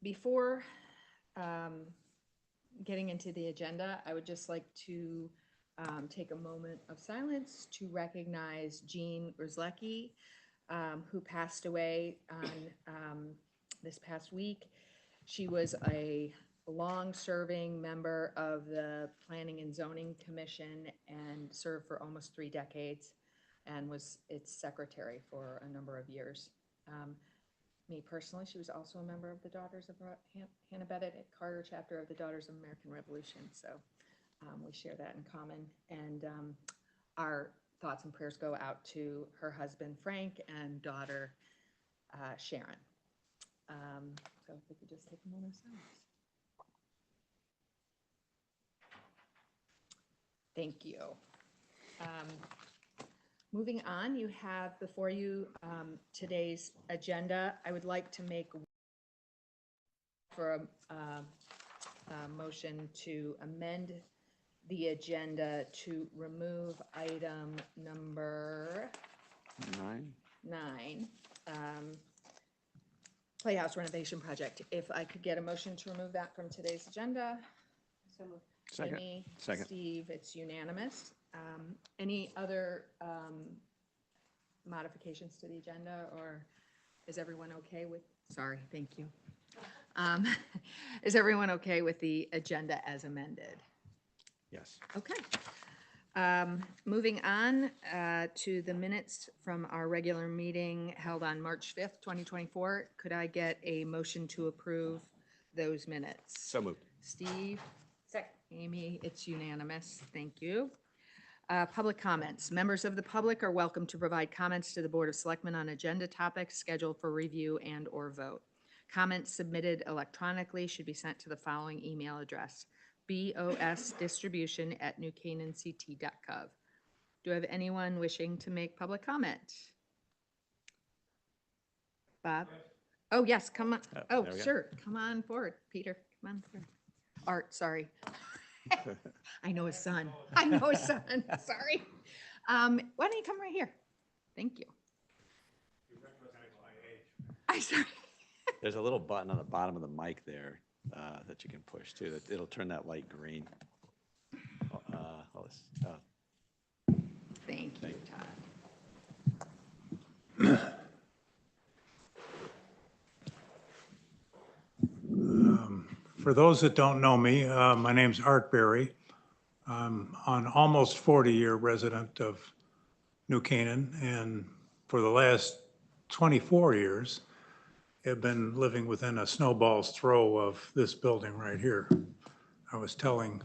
Before getting into the agenda, I would just like to take a moment of silence to recognize Jean Rzlecki, who passed away on this past week. She was a long-serving member of the Planning and Zoning Commission and served for almost 3 decades and was its secretary for a number of years. Me personally, she was also a member of the Daughters of Hannah Bennett Carter chapter of the Daughters of American Revolution. So we share that in common. And our thoughts and prayers go out to her husband, Frank, and daughter, Sharon. So if we could just take a moment of silence. Thank you. Moving on, you have before you today's agenda. I would like to make for a motion to amend the agenda to remove item number 9, Playhouse renovation project. If I could get a motion to remove that from today's agenda. So Second. Amy, Second. Steve, it's unanimous. Any other modifications to the agenda, or is everyone okay with, sorry, thank you. Is everyone okay with the agenda as amended? Yes. Okay. Moving on to the minutes from our regular meeting held on March 5th, 2024. Could I get a motion to approve those minutes? So moved. Steve? Second. Amy, it's unanimous. Thank you. Public comments. Members of the public are welcome to provide comments to the Board of Selectmen on agenda topics scheduled for review and/or vote. Comments submitted electronically should be sent to the following email address: bosdistribution@newcanaanct.gov. Do I have anyone wishing to make public comment? Bob? Oh, yes, come on. Oh, there we go. sure. Come on forward, Peter. Come on forward. Art, sorry. I know his son. I know his son. Sorry. Why don't you come right here? Thank you. You're representing my age. I'm sorry. There's a little button on the bottom of the mic there that you can push too. It'll turn that light green. Thank you, Todd. For those that don't know me, my name's Art Berry. I'm an almost 40-year resident of New Canaan, and for the last 24 years, have been living within a snowball's throw of this building right here. I was telling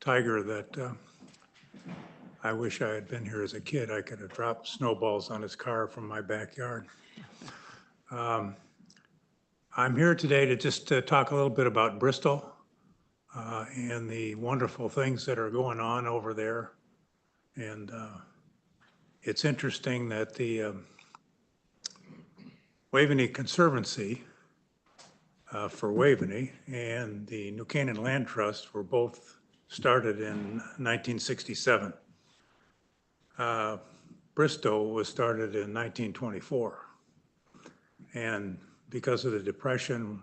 Tiger that I wish I had been here as a kid. I could have dropped snowballs on his car from my backyard. I'm here today to just talk a little bit about Bristol and the wonderful things that are going on over there. And it's interesting that the Waveney Conservancy for Waveney and the New Canaan Land Trust were both started in 1967. Bristow was started in 1924. And because of the Depression,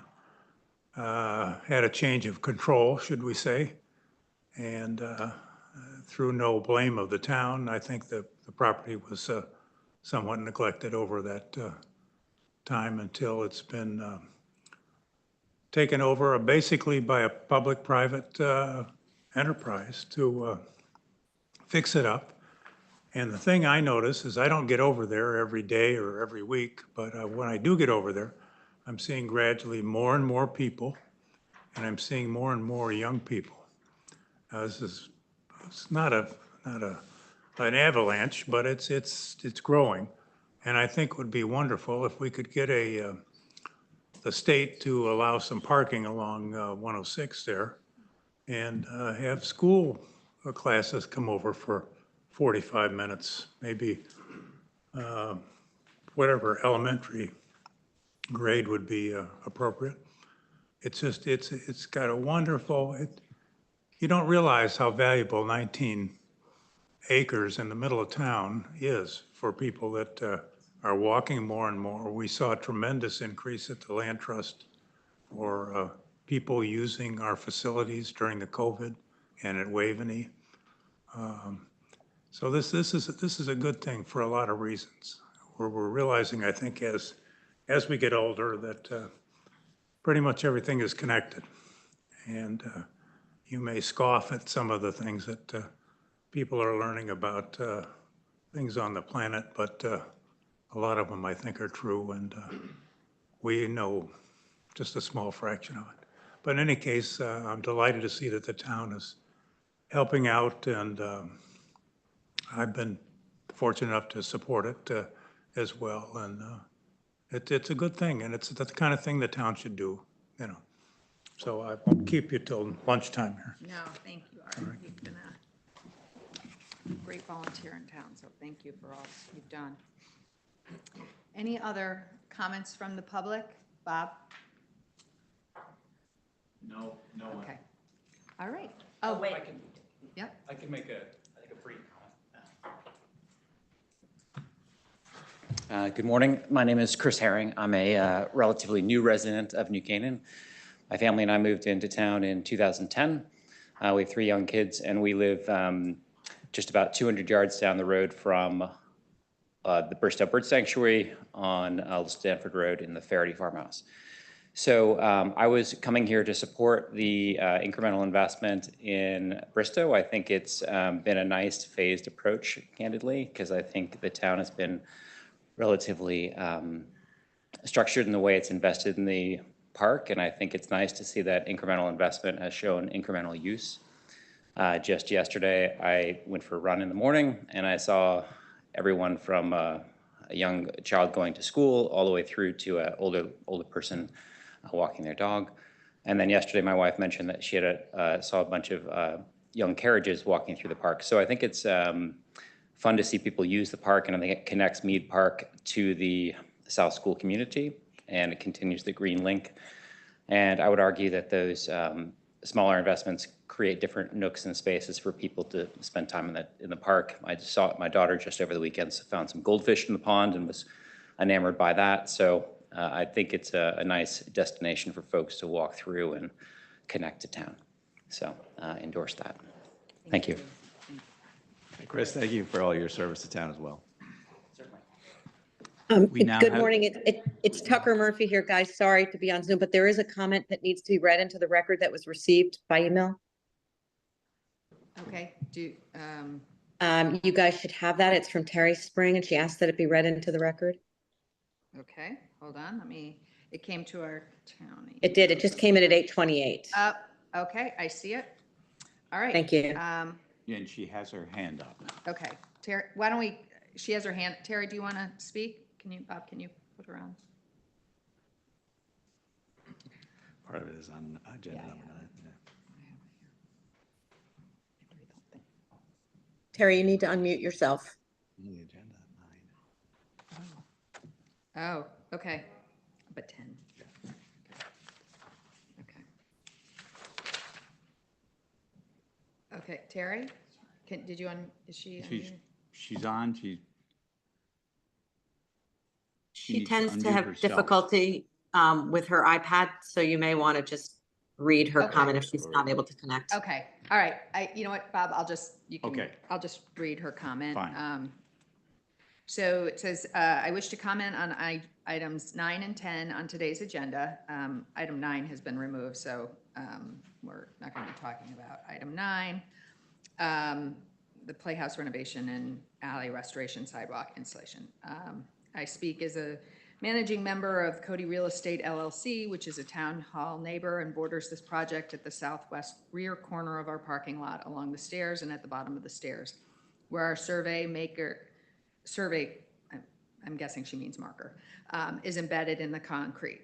had a change of control, should we say. And through no blame of the town, I think the property was somewhat neglected over that time until it's been taken over basically by a public-private enterprise to fix it up. And the thing I notice is I don't get over there every day or every week, but when I do get over there, I'm seeing gradually more and more people, and I'm seeing more and more young people. It's not an avalanche, but it's growing, and I think it would be wonderful if we could get the state to allow some parking along 106 there, and have school classes come over for 45 minutes, maybe whatever elementary grade would be appropriate. It's just, it's got a wonderful, you don't realize how valuable 19 acres in the middle of town is for people that are walking more and more. We saw a tremendous increase at the Land Trust for people using our facilities during the COVID and at Waveney. So this is a good thing for a lot of reasons. We're realizing, I think, as we get older, that pretty much everything is connected. And you may scoff at some of the things that people are learning about things on the planet, but a lot of them I think are true, and we know just a small fraction of it. But in any case, I'm delighted to see that the town is helping out, and I've been fortunate enough to support it as well. And it's a good thing, and it's the kind of thing the town should do, you know. So I won't keep you till lunchtime here. No, thank you, Art. You've been a great volunteer in town, so thank you for all you've done. Any other comments from the public? Bob? No one. Okay. All right. Oh, Oh, wait. yep. I can make a brief comment. Good morning. My name is Chris Herring. I'm a relatively new resident of New Canaan. My family and I moved into town in 2010. We have 3 young kids, and we live just about 200 yards down the road from the Bristow Bird Sanctuary on Stanford Road in the Faraday Farmhouse. So I was coming here to support the incremental investment in Bristow. I think it's been a nice phased approach, candidly, because I think the town has been relatively structured in the way it's invested in the park, and I think it's nice to see that incremental investment has shown incremental use. Just yesterday, I went for a run in the morning, and I saw everyone from a young child going to school all the way through to an older person walking their dog. And then yesterday, my wife mentioned that she had saw a bunch of young carriages walking through the park. So I think it's fun to see people use the park, and I think it connects Mead Park to the South School community, and it continues the green link. And I would argue that those smaller investments create different nooks and spaces for people to spend time in the park. I saw my daughter just over the weekend, found some goldfish in the pond and was enamored by that. So I think it's a nice destination for folks to walk through and connect to town. So endorse that. Thank you. Chris, thank you for all your service to town as well. We now Good have- morning. It's Tucker Murphy here, guys. Sorry to be on Zoom, but there is a comment that needs to be read into the record that was received by email. Okay. You guys should have that. It's from Terry Spring, and she asked that it be read into the record. Okay, hold on. It came to our town. It did. It just came in at 8:28. Okay, I see it. All right. Thank you. And she has her hand up. Okay, Terry, why don't she has her hand. Terry, do you want to speak? Bob, can you put her on? Part of it is on agenda Yeah, number yeah. 9. Yeah. Terry, you need to unmute yourself. On the agenda, 9. Oh, okay. But 10. Okay. Okay, Terry, is she? She's on. She needs to tends to unmute have herself. difficulty with her iPad, so you may want to just read her Okay. comment if she's not able to connect. Okay, all right. You know what, Bob, Okay. I'll just read her comment. Fine. So it says, I wish to comment on items 9 and 10 on today's agenda. Item 9 has been removed, so we're not going to be talking about item 9. The Playhouse renovation and alley restoration sidewalk installation. I speak as a managing member of Cody Real Estate LLC, which is a town hall neighbor and borders this project at the southwest rear corner of our parking lot along the stairs and at the bottom of the stairs, where our survey, I'm guessing she means marker, is embedded in the concrete.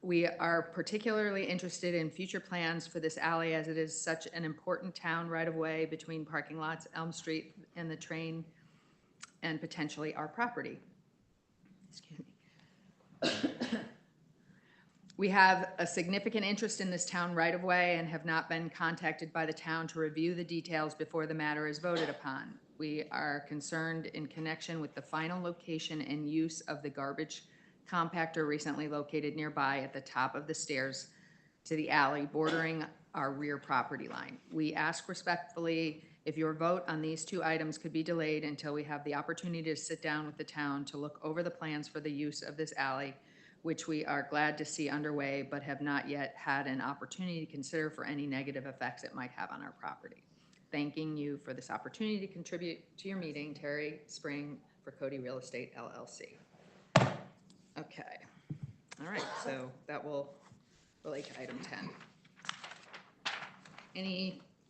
We are particularly interested in future plans for this alley as it is such an important town right-of-way between parking lots, Elm Street, and the train, and potentially our property. Excuse me. We have a significant interest in this town right-of-way and have not been contacted by the town to review the details before the matter is voted upon. We are concerned in connection with the final location and use of the garbage compactor recently located nearby at the top of the stairs to the alley bordering our rear property line. We ask respectfully if your vote on these two items could be delayed until we have the opportunity to sit down with the town to look over the plans for the use of this alley, which we are glad to see underway, but have not yet had an opportunity to consider for any negative effects it might have on our property. Thanking you for this opportunity to contribute to your meeting, Terry Spring for Cody Real Estate LLC. Okay, all right, so that will relate to item 10.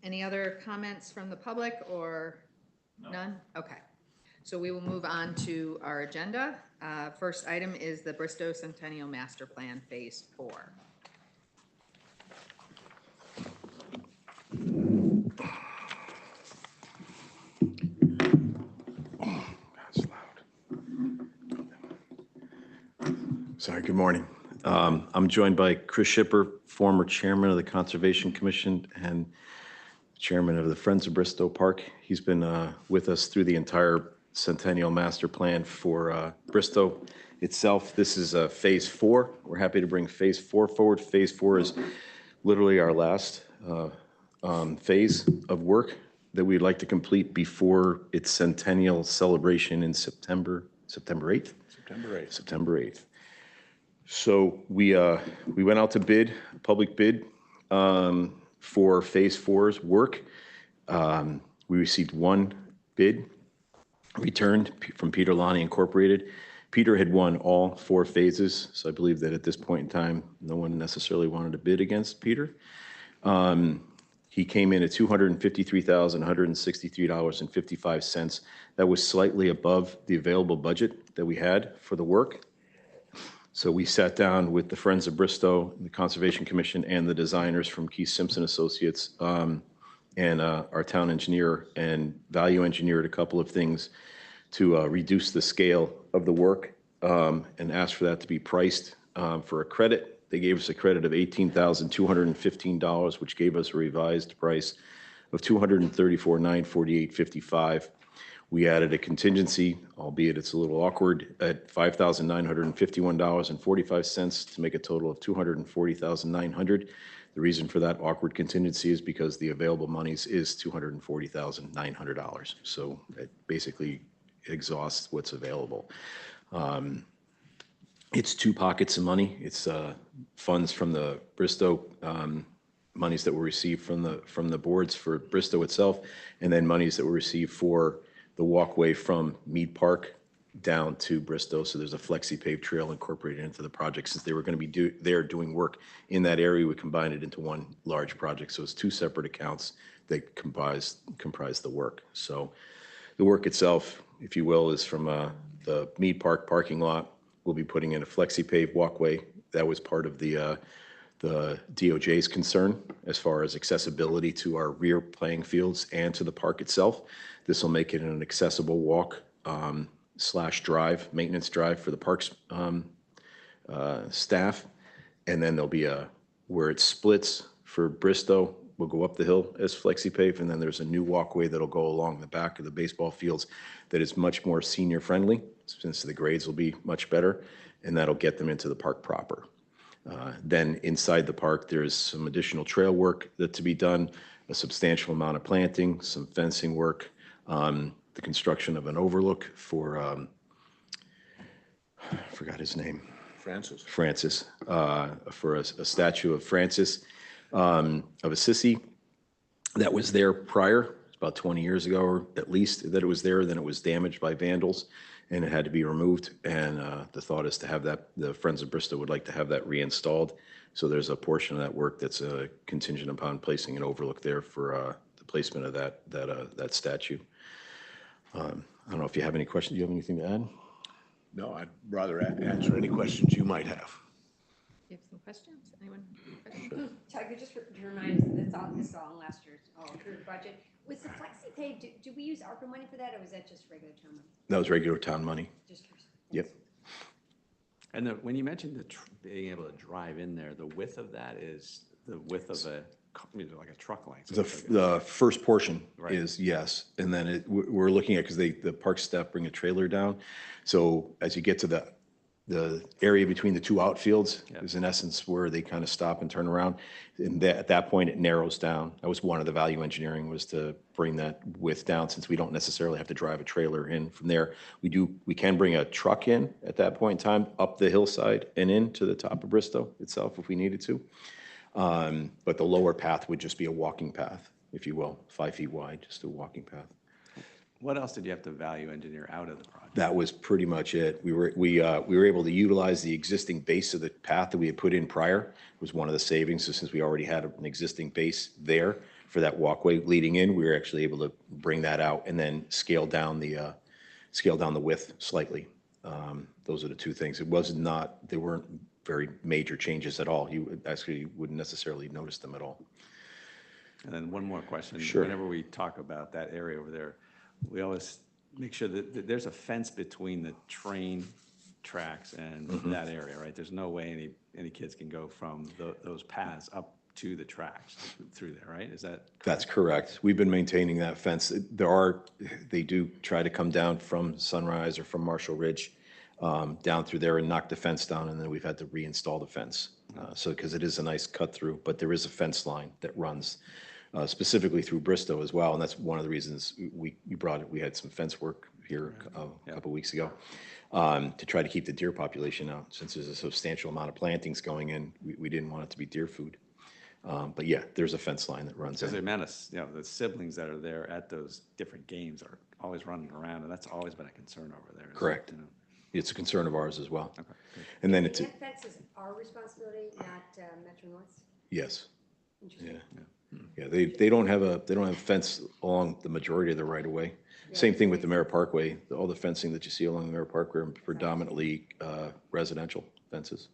Any other comments from the public or none? Okay, so we will move on to our agenda. First item is the Bristow Centennial Master Plan Phase 4. That's loud. Sorry, good morning. I'm joined by Chris Shipper, former chairman of the Conservation Commission and chairman of the Friends of Bristow Park. He's been with us through the entire Centennial Master Plan for Bristow itself. This is Phase 4. We're happy to bring Phase 4 forward. Phase 4 is literally our last phase of work that we'd like to complete before its centennial celebration in September 8th? September 8th. September 8th. So we went out to bid, public bid, for Phase 4's work. We received one bid returned from Peter Lonnie Incorporated. Peter had won all 4 phases, so I believe that at this point in time, no one necessarily wanted to bid against Peter. He came in at $253,163.55. That was slightly above the available budget that we had for the work. So we sat down with the Friends of Bristow, the Conservation Commission, and the designers from Keith Simpson Associates, and our town engineer, and value engineered a couple of things to reduce the scale of the work, and asked for that to be priced for a credit. They gave us a credit of $18,215, which gave us a revised price of $234,948.55. We added a contingency, albeit it's a little awkward, at $5,951.45 to make a total of $240,900. The reason for that awkward contingency is because the available monies is $240,900. So it basically exhausts what's available. It's 2 pockets of money. It's funds from the Bristow, monies that were received from the boards for Bristow itself, and then monies that were received for the walkway from Mead Park down to Bristow. So there's a flexi paved trail incorporated into the project. Since they were going to be doing work in that area, we combined it into one large project. So it's 2 separate accounts that comprise the work. So the work itself, if you will, is from the Mead Park parking lot. We'll be putting in a flexi paved walkway. That was part of the DOJ's concern as far as accessibility to our rear playing fields and to the park itself. This will make it an accessible walk / drive, maintenance drive for the park's staff. And then there'll be where it splits for Bristow, we'll go up the hill as flexi pave, and then there's a new walkway that'll go along the back of the baseball fields that is much more senior friendly, since the grades will be much better, and that'll get them into the park proper. Then inside the park, there's some additional trail work that to be done, a substantial amount of planting, some fencing work, the construction of an overlook for, I forgot his name. Francis, for a statue of Francis, of Assisi that was there prior, about 20 years ago, or at least that it was there. Then it was damaged by vandals and it had to be removed. And the thought is to have that, the Friends of Bristow would like to have that reinstalled. So there's a portion of that work that's contingent upon placing an overlook there for the placement of that statue. I don't know if you have any questions. Do you have anything to add? No, I'd rather answer any questions you might have. You have some questions? Anyone? Tiger, just to remind us, this is all in last year's approved budget. Was the flexi pay, do we use ARPA money for that, or was that just regular town money? That was regular town money. Just curious. Yep. And when you mentioned being able to drive in there, the width of that is the width of like a truck length. The first portion Right. is yes, and then we're looking at, because the park staff bring a trailer down. So as you get to the the area between the two outfields Yeah. is in essence where they kind of stop and turn around. And at that point, it narrows down. That was one of the value engineering, was to bring that width down, since we don't necessarily have to drive a trailer in from there. We can bring a truck in at that point in time, up the hillside and in to the top of Bristow itself if we needed to. But the lower path would just be a walking path, if you will, 5 feet wide, just a walking path. What else did you have to value engineer out of the project? That was pretty much it. We were able to utilize the existing base of the path that we had put in prior. It was one of the savings, so since we already had an existing base there for that walkway leading in, we were actually able to bring that out and then scale down the width slightly. Those are the two things. They weren't very major changes at all. You actually wouldn't necessarily notice them at all. And then one more question. Sure. Whenever we talk about that area over there, we always make sure that there's a fence between the train tracks and that area, right? There's no way any kids can go from those paths up to the tracks through there, right? Is that correct? That's correct. We've been maintaining that fence. They do try to come down from Sunrise or from Marshall Ridge, down through there and knock the fence down, and then we've had to reinstall the fence. Because it is a nice cut through, but there is a fence line that runs specifically through Bristow as well, and that's one of the reasons we had some fence work here a couple weeks ago, to try to keep the deer population out. Since there's a substantial amount of plantings going in, we didn't want it to be deer food. But yeah, there's a fence line that runs Because the in. amount of, the siblings that are there at those different games are always running around, and that's always been a concern over there. Correct. You know. It's a concern of ours as well. Okay, good. And then And it's, that fence is our responsibility, not Metro North's? yes, Interesting. yeah, they don't have a fence along the majority of the right of way. Same thing with the Merritt Parkway. All the fencing that you see along the Merritt Parkway are predominantly residential fences.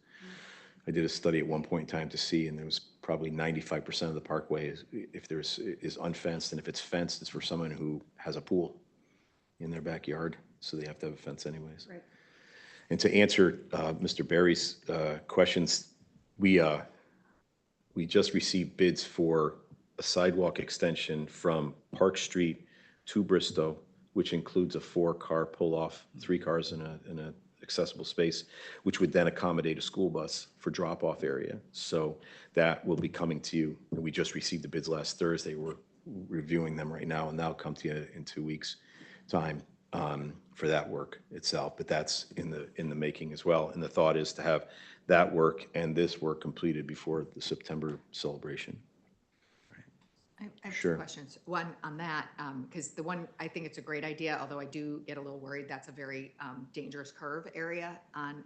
I did a study at one point in time to see, and there was probably 95% of the parkway is unfenced, and if it's fenced, it's for someone who has a pool in their backyard, so they have to have a fence anyways. Right. And to answer Mr. Barry's questions, we just received bids for a sidewalk extension from Park Street to Bristow, which includes a 4-car pull-off, 3 cars in a accessible space, which would then accommodate a school bus for drop-off area. So that will be coming to you. We just received the bids last Thursday. We're reviewing them right now, and that'll come to you in 2 weeks' time for that work itself. But that's in the making as well. And the thought is to have that work and this work completed before the September celebration. I have Sure. two questions. One on that, because I think it's a great idea, although I do get a little worried. That's a very dangerous curve area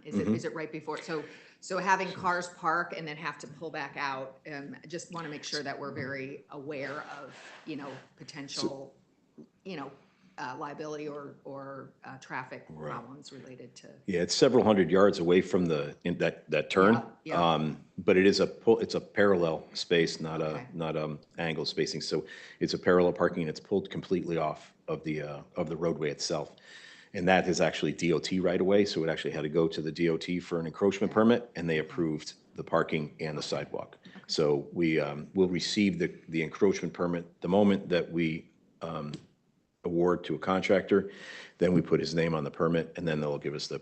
is it right before? So having cars park and then have to pull back out, I just want to make sure that we're very aware of, potential, liability or traffic problems related to. Yeah, it's several hundred yards away from that turn. Yeah. But it's a parallel space, not Okay. angle spacing. So it's a parallel parking, and it's pulled completely off of the roadway itself. And that is actually DOT right away, so it actually had to go to the DOT for an encroachment permit, and they approved the parking and the sidewalk. So we will receive the encroachment permit the moment that we award to a contractor, then we put his name on the permit, and then they'll give us the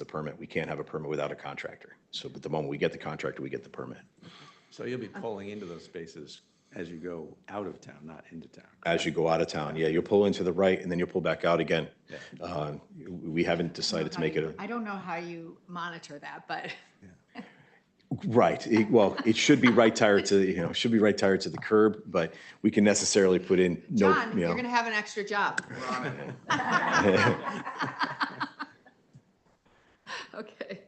permit. We can't have a permit without a contractor. So, but the moment we get the contractor, we get the permit. So you'll be pulling into those spaces as you go out of town, not into town. As you go out of town, yeah, you'll pull into the right, and then you'll pull back out again. We haven't decided to make it I don't know how you monitor that, but. right. It should be right tire to the curb, but we can necessarily put in no, John, you're gonna have an extra job. Okay.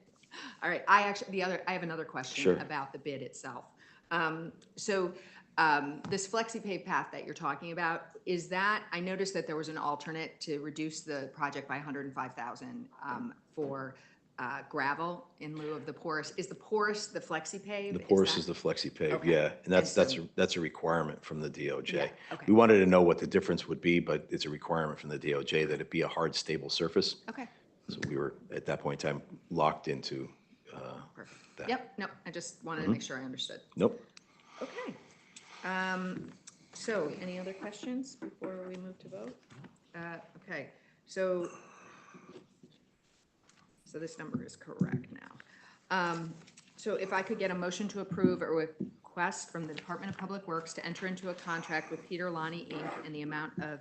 All right. I have another question Sure. about the bid itself. This FlexiPay path that you're talking about, I noticed that there was an alternate to reduce the project by 105,000 for gravel in lieu of the porous. Is the porous the FlexiPay? The porous is the FlexiPave, Okay. yeah, and that's And that's a requirement from the DOJ. Yeah, okay. We wanted to know what the difference would be, but it's a requirement from the DOJ that it be a hard, stable surface. Okay. So we were at that point in time locked into Perfect. that. Yep. No, I just wanted to make sure I understood. Nope. Okay. So any other questions before we move to vote? Okay, so So this number is correct now. So if I could get a motion to approve a request from the Department of Public Works to enter into a contract with Peter Lonnie, Inc. in the amount of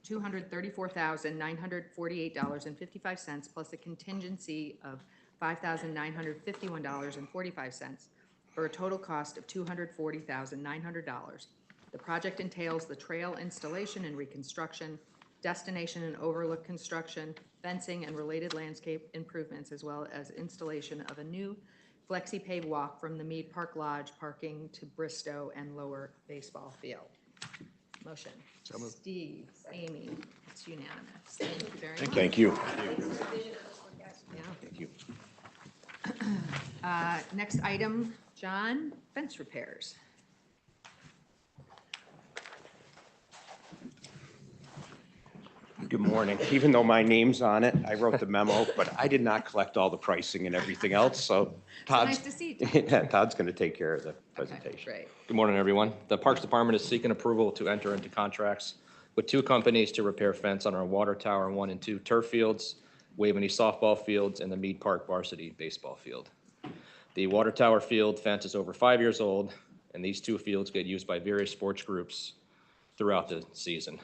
$234,948.55 plus a contingency of $5,951.45 for a total cost of $240,900. The project entails the trail installation and reconstruction, destination and overlook construction, fencing and related landscape improvements, as well as installation of a new flexi-paved walk from the Mead Park Lodge parking to Bristow and lower baseball field. Motion. Steve, Amy, it's unanimous. Thank you very much. Thank you. Yeah. Thank you. Next item, John, fence repairs. Good morning. Even though my name's on it, I wrote the memo, but I did not collect all the pricing and everything else, so Todd's. nice to see you, Todd's going to take care of the Okay, presentation. great. Good morning, everyone. The Parks Department is seeking approval to enter into contracts with 2 companies to repair fence on our water tower 1 and 2 turf fields, Waveney softball fields, and the Mead Park varsity baseball field. The water tower field fence is over 5 years old, and these 2 fields get used by various sports groups throughout the season.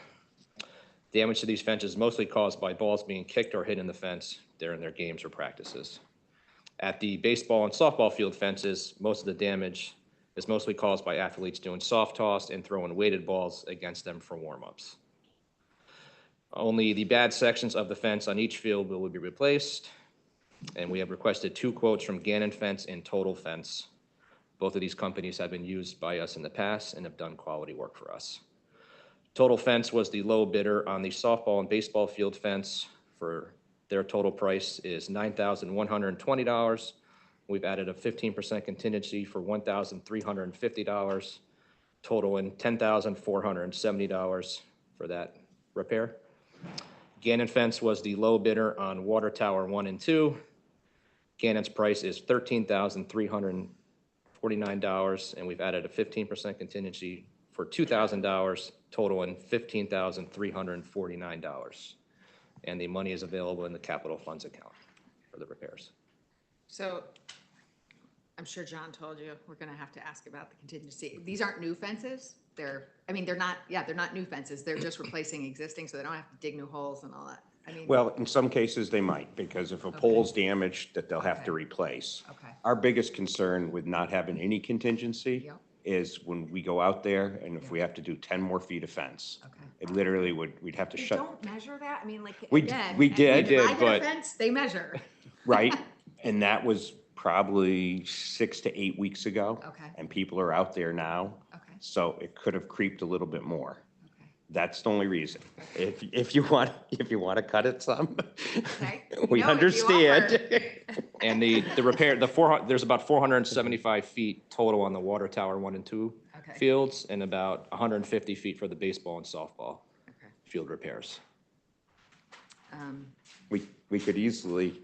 Damage to these fences is mostly caused by balls being kicked or hit in the fence during their games or practices. At the baseball and softball field fences, most of the damage is mostly caused by athletes doing soft toss and throwing weighted balls against them for warm-ups. Only the bad sections of the fence on each field will be replaced, and we have requested 2 quotes from Gannon Fence and Total Fence. Both of these companies have been used by us in the past and have done quality work for us. Total Fence was the low bidder on the softball and baseball field fence. For their total price is $9,120. We've added a 15% contingency for $1,350, totaling $10,470 for that repair. Gannon Fence was the low bidder on water tower 1 and 2. Gannon's price is $13,349, and we've added a 15% contingency for $2,000, totaling $15,349. And the money is available in the capital funds account for the repairs. So I'm sure John told you, we're gonna have to ask about the contingency. These aren't new fences. They're not new fences. They're just replacing existing, so they don't have to dig new holes and all that. I mean. Well, in some cases, they might, because if a pole's damaged, that they'll have to replace. Okay. Our biggest concern with not having any contingency Yep. is when we go out there, and if we have to do 10 more feet of fence. Okay. It literally we'd have to They shut. don't measure that? I mean, like, We again. did, when I did a but- fence, they measure. Right, and that was probably 6 to 8 weeks ago. Okay. And people are out there now. Okay. So it could have creeped a little bit more. Okay. That's the only reason. If you want to cut it some, Okay. we No, if you understand. And the repair, there's about 475 feet total on the water tower 1 and 2 Okay. fields, and about 150 feet for the baseball and softball Okay. field repairs. We could easily,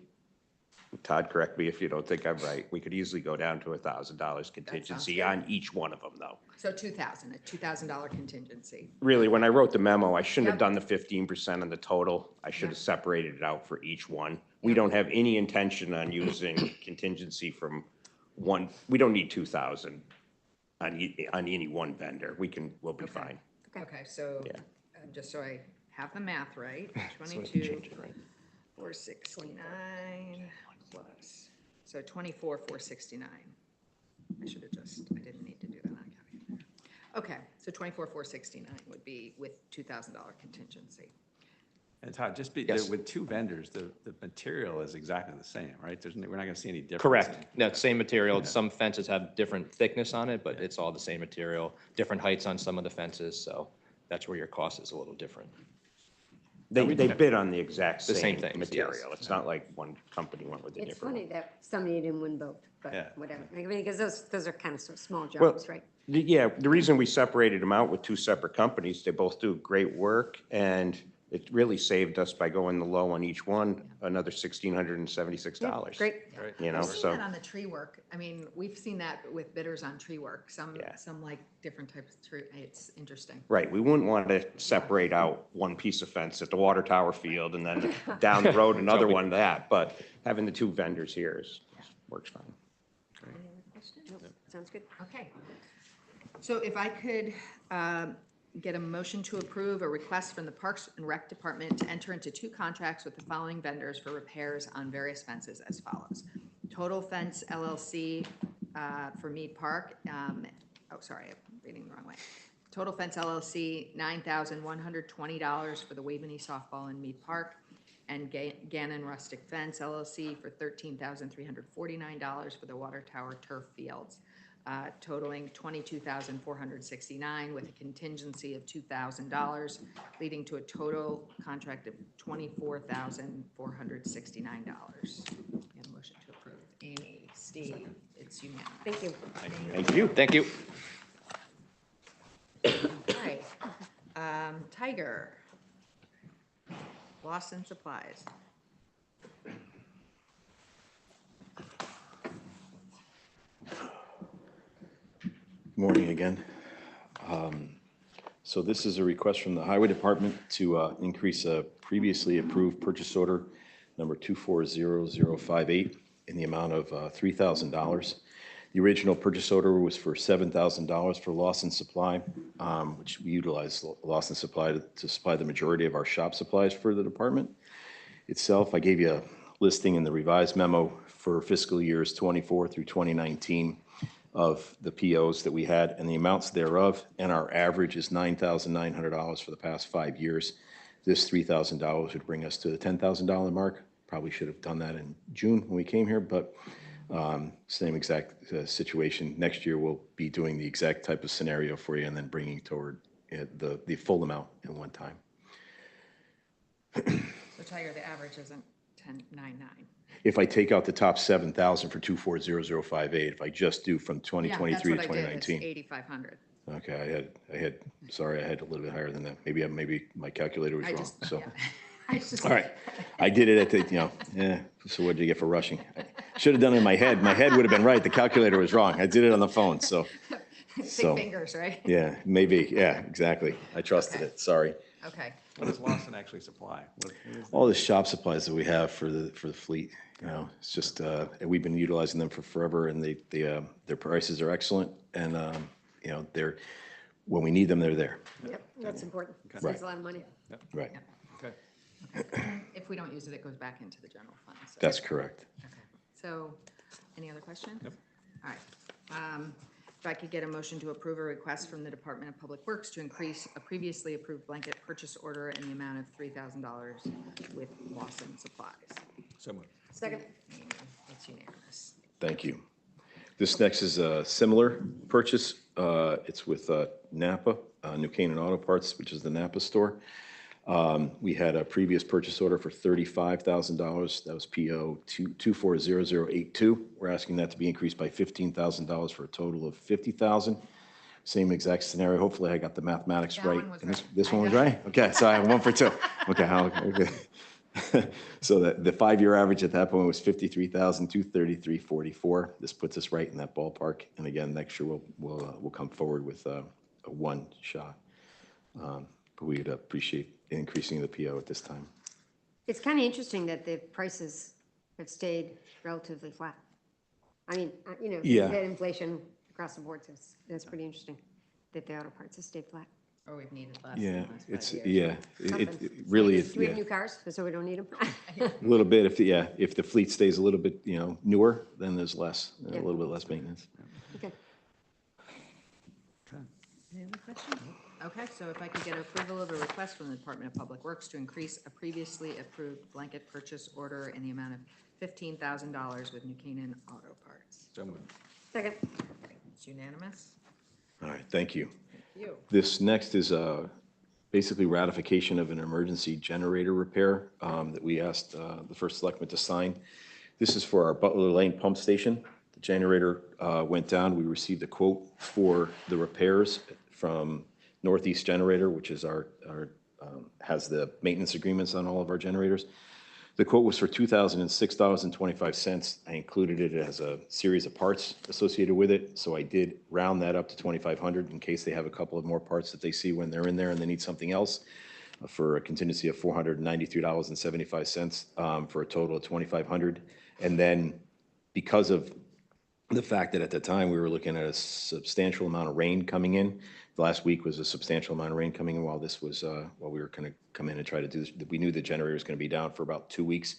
Todd, correct me if you don't think I'm right, we could easily go down to $1,000 contingency good. on each one of them, though. So a $2,000 contingency. Really, when I wrote the memo, I shouldn't have Yep. done the 15% on the total. I should have Yep. separated it out for each one. We Yep. don't have any intention on using contingency from one, we don't need 2,000 on any one vendor. We'll be Okay. fine. Okay, so, Yeah. just so I have the math right, So we can 22, change it, right? 469 plus, so 24, 469. I should have I didn't need to do that on calculator. Okay, so 24, 469 would be with $2,000 contingency. And Todd, Yes. with 2 vendors, the material is exactly the same, right? We're not gonna see any difference. Correct. That same material. Some fences have different thickness on it, but it's all the same material, different heights on some of the fences, so that's where your cost is a little different. They bid on the exact The same same things, material. yes. It's not like one company went with a It's different funny one. that somebody didn't win both, Yeah. but whatever. I mean, because those are kind of small Well, jobs, right? Yeah, the reason we separated them out with 2 separate companies, they both do great work, and It really saved us by going the low on each one, another $1,676. Great. You know, We've seen so, that on the tree work. I mean, we've seen that with bidders on tree work. Yeah. Some like different types of tree. It's interesting. right, we wouldn't want to separate out one piece of fence at the water tower field and then down the road another one that, but having the two vendors here works fine. Any other questions? Sounds good. Okay. So if I could get a motion to approve a request from the Parks and Rec Department to enter into 2 contracts with the following vendors for repairs on various fences as follows. Total Fence LLC for Mead Park. Oh, sorry, I'm reading the wrong way. Total Fence LLC, $9,120 for the Waveney softball in Mead Park. And Gannon Rustic Fence LLC for $13,349 for the Water Tower turf fields, totaling $22,469 with a contingency of $2,000, leading to a total contract of $24,469. And a motion to approve. Amy, Steve, it's unanimous. Thank you. Thank you. Thank you. All right. Tiger. Lawson Supplies. Morning again. So this is a request from the Highway Department to increase a previously approved purchase order number 240058 in the amount of $3,000. The original purchase order was for $7,000 for Lawson Supply, which we utilize Lawson Supply to supply the majority of our shop supplies for the department itself. I gave you a listing in the revised memo for fiscal years 24 through 2019 of the POs that we had and the amounts thereof, and our average is $9,900 for the past 5 years. This $3,000 would bring us to the $10,000 mark. Probably should have done that in June when we came here, but same exact situation. Next year, we'll be doing the exact type of scenario for you and then bringing toward the full amount in one time. So Tiger, the average isn't 1099. If I take out the top 7,000 for 240058, if I just do from 2023 to Yeah, that's what I did. It's 2019. 8,500. Okay, sorry, I had a little bit higher than that. Maybe my calculator was I wrong, just, so. yeah. I just. All right, I did it at the, so what did you get for rushing? Should have done it in my head. My head would have been right. The calculator was wrong. I did it on the phone, so. Big So, fingers, right? yeah, maybe, yeah, exactly. I trusted Okay. it, sorry. Okay. What does Lawson actually supply? What is All the shop supplies that we have for the fleet, it's just, and we've been utilizing them for forever, and their prices are excellent, and, they're, when we need them, they're there. Yep, that's important. Right. Saves a lot of money. Right, Okay. If we don't use it, it goes back into the general fund. So. that's correct. Okay. So, any other questions? Yep. All right. If I could get a motion to approve a request from the Department of Public Works to increase a previously approved blanket purchase order in the amount of $3,000 with Lawson Supplies. So moved. Second. It's unanimous. Thank you. This next is a similar purchase. It's with Napa, New Canaan Auto Parts, which is the Napa store. We had a previous purchase order for $35,000. That was PO 240082. We're asking that to be increased by $15,000 for a total of $50,000. Same exact scenario. Hopefully I got the mathematics That right. one was And right. this one was right? Okay, so I have 1 for 2. Okay, okay. So the 5-year average at that point was $53,233.44. This puts us right in that ballpark. And again, next year we'll come forward with a 1 shot. But we'd appreciate increasing the PO at this time. It's kind of interesting that the prices have stayed relatively flat. I mean, Yeah. that inflation across the board, so that's pretty interesting that the auto parts have stayed flat. Or we've needed less. Yeah, in the last 5 it's, years. yeah, Something. it really, Do we have yeah, new cars, so we don't need them? a little bit, if the fleet stays a little bit, newer, then there's less, a Yeah. little bit less maintenance. Okay. Any other questions? Okay, so if I could get approval of a request from the Department of Public Works to increase a previously approved blanket purchase order in the amount of $15,000 with New Canaan Auto Parts. So moved. Second. It's unanimous. All right, thank you. Thank you. This next is basically ratification of an emergency generator repair that we asked the first selectman to sign. This is for our Butler Lane pump station. The generator went down. We received a quote for the repairs from Northeast Generator, which is our has the maintenance agreements on all of our generators. The quote was for $2,006.25. I included it as a series of parts associated with it, so I did round that up to 2,500 in case they have a couple of more parts that they see when they're in there and they need something else, for a contingency of $493.75, for a total of 2,500. And then because of the fact that at the time we were looking at a substantial amount of rain coming in. The last week was a substantial amount of rain coming in while this was, while we were going to come in and try to do this. We knew the generator was going to be down for about 2 weeks.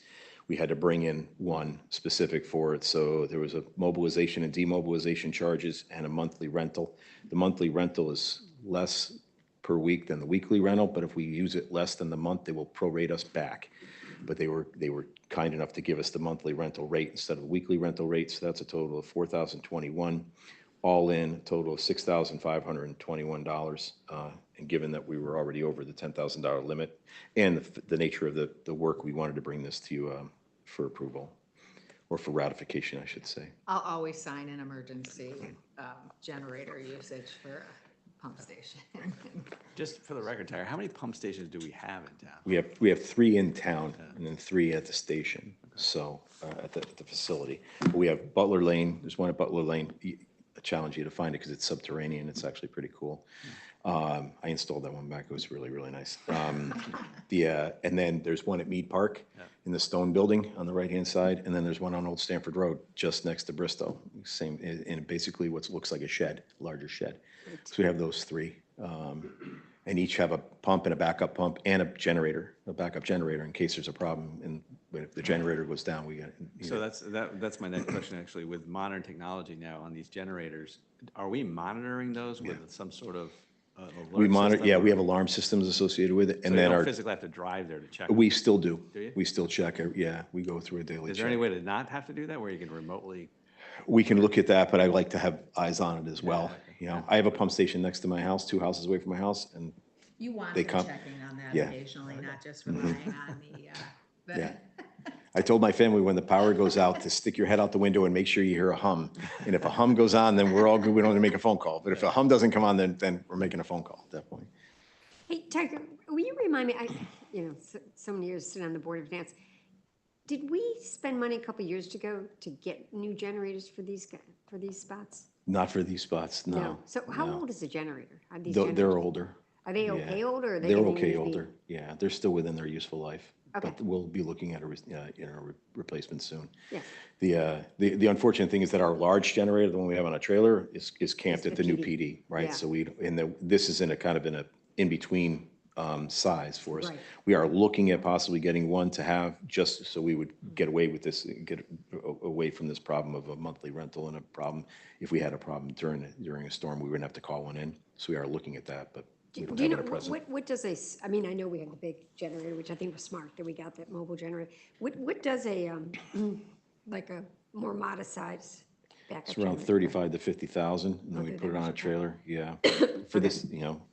We had to bring in one specific for it. So there was a mobilization and demobilization charges and a monthly rental. The monthly rental is less per week than the weekly rental, but if we use it less than the month, they will prorate us back. But they were kind enough to give us the monthly rental rate instead of the weekly rental rate. So that's a total of $4,021, all in, a total of $6,521. And given that we were already over the $10,000 limit and the nature of the work, we wanted to bring this to you for approval, or for ratification, I should say. I'll always sign an emergency generator usage for a pump station. Just for the record, Tyler, how many pump stations do we have in town? We have 3 in town and then 3 at the station, so, at the facility. But we have Butler Lane, there's one at Butler Lane. I challenge you to find it because it's subterranean. It's actually pretty cool. I installed that one back. It was really, really nice. And then there's one at Mead Park in the stone building on the right-hand side. And then there's one on Old Stamford Road, just next to Bristow. Same, and basically what looks like a shed, larger shed. So we have those 3. And each have a pump and a backup pump and a generator, a backup generator in case there's a problem. And if the generator goes down, we got. So that's my next question, actually. With modern technology now on these generators, are we monitoring those with some sort of alert We monitor, system, yeah, or- we have alarm systems associated with it. So And you then don't our, physically have to drive there to check? we still do. Do you? We still check, yeah, we go through a daily Is there any check. way to not have to do that, where you can remotely? We can look at that, but I like to have eyes on it as well. okay. You know, I have a pump station next to my house, 2 houses away from my house, and You want They them come- checking on that yeah. occasionally, not just relying on the, yeah. I told my family when the power goes out to stick your head out the window and make sure you hear a hum. And if a hum goes on, then we're all good. We don't have to make a phone call. But if a hum doesn't come on, then we're making a phone call at that point. Hey, Tiger, will you remind me, so many years sitting on the Board of Finance, did we spend money a couple years ago to get new generators for these spots? Not for these spots, no. So how no. old is the generator? Are these They're generators? older. Are they yeah. okay older, or are they? They're do they okay need to be- older. Yeah, they're still within their useful life. Okay. But we'll be looking at a replacement soon. Yeah. The unfortunate thing is that our large generator, the one we have on a trailer, is camped It's at the the new PD. PD, right? Yeah. So this is in a kind of in between size for us. Right. We are looking at possibly getting one to have, just so we would get away with this, get away from this problem of a monthly rental and a problem. If we had a problem during a storm, we wouldn't have to call one in. So we are looking at that, but we don't Do you have know, it at present. what does I mean, I know we have the big generator, which I think was smart that we got that mobile generator. What does a, like a more modest size backup It's around generator? 35 to 50,000, and then Oh, we they're put it that on a much, okay. trailer, yeah. For this,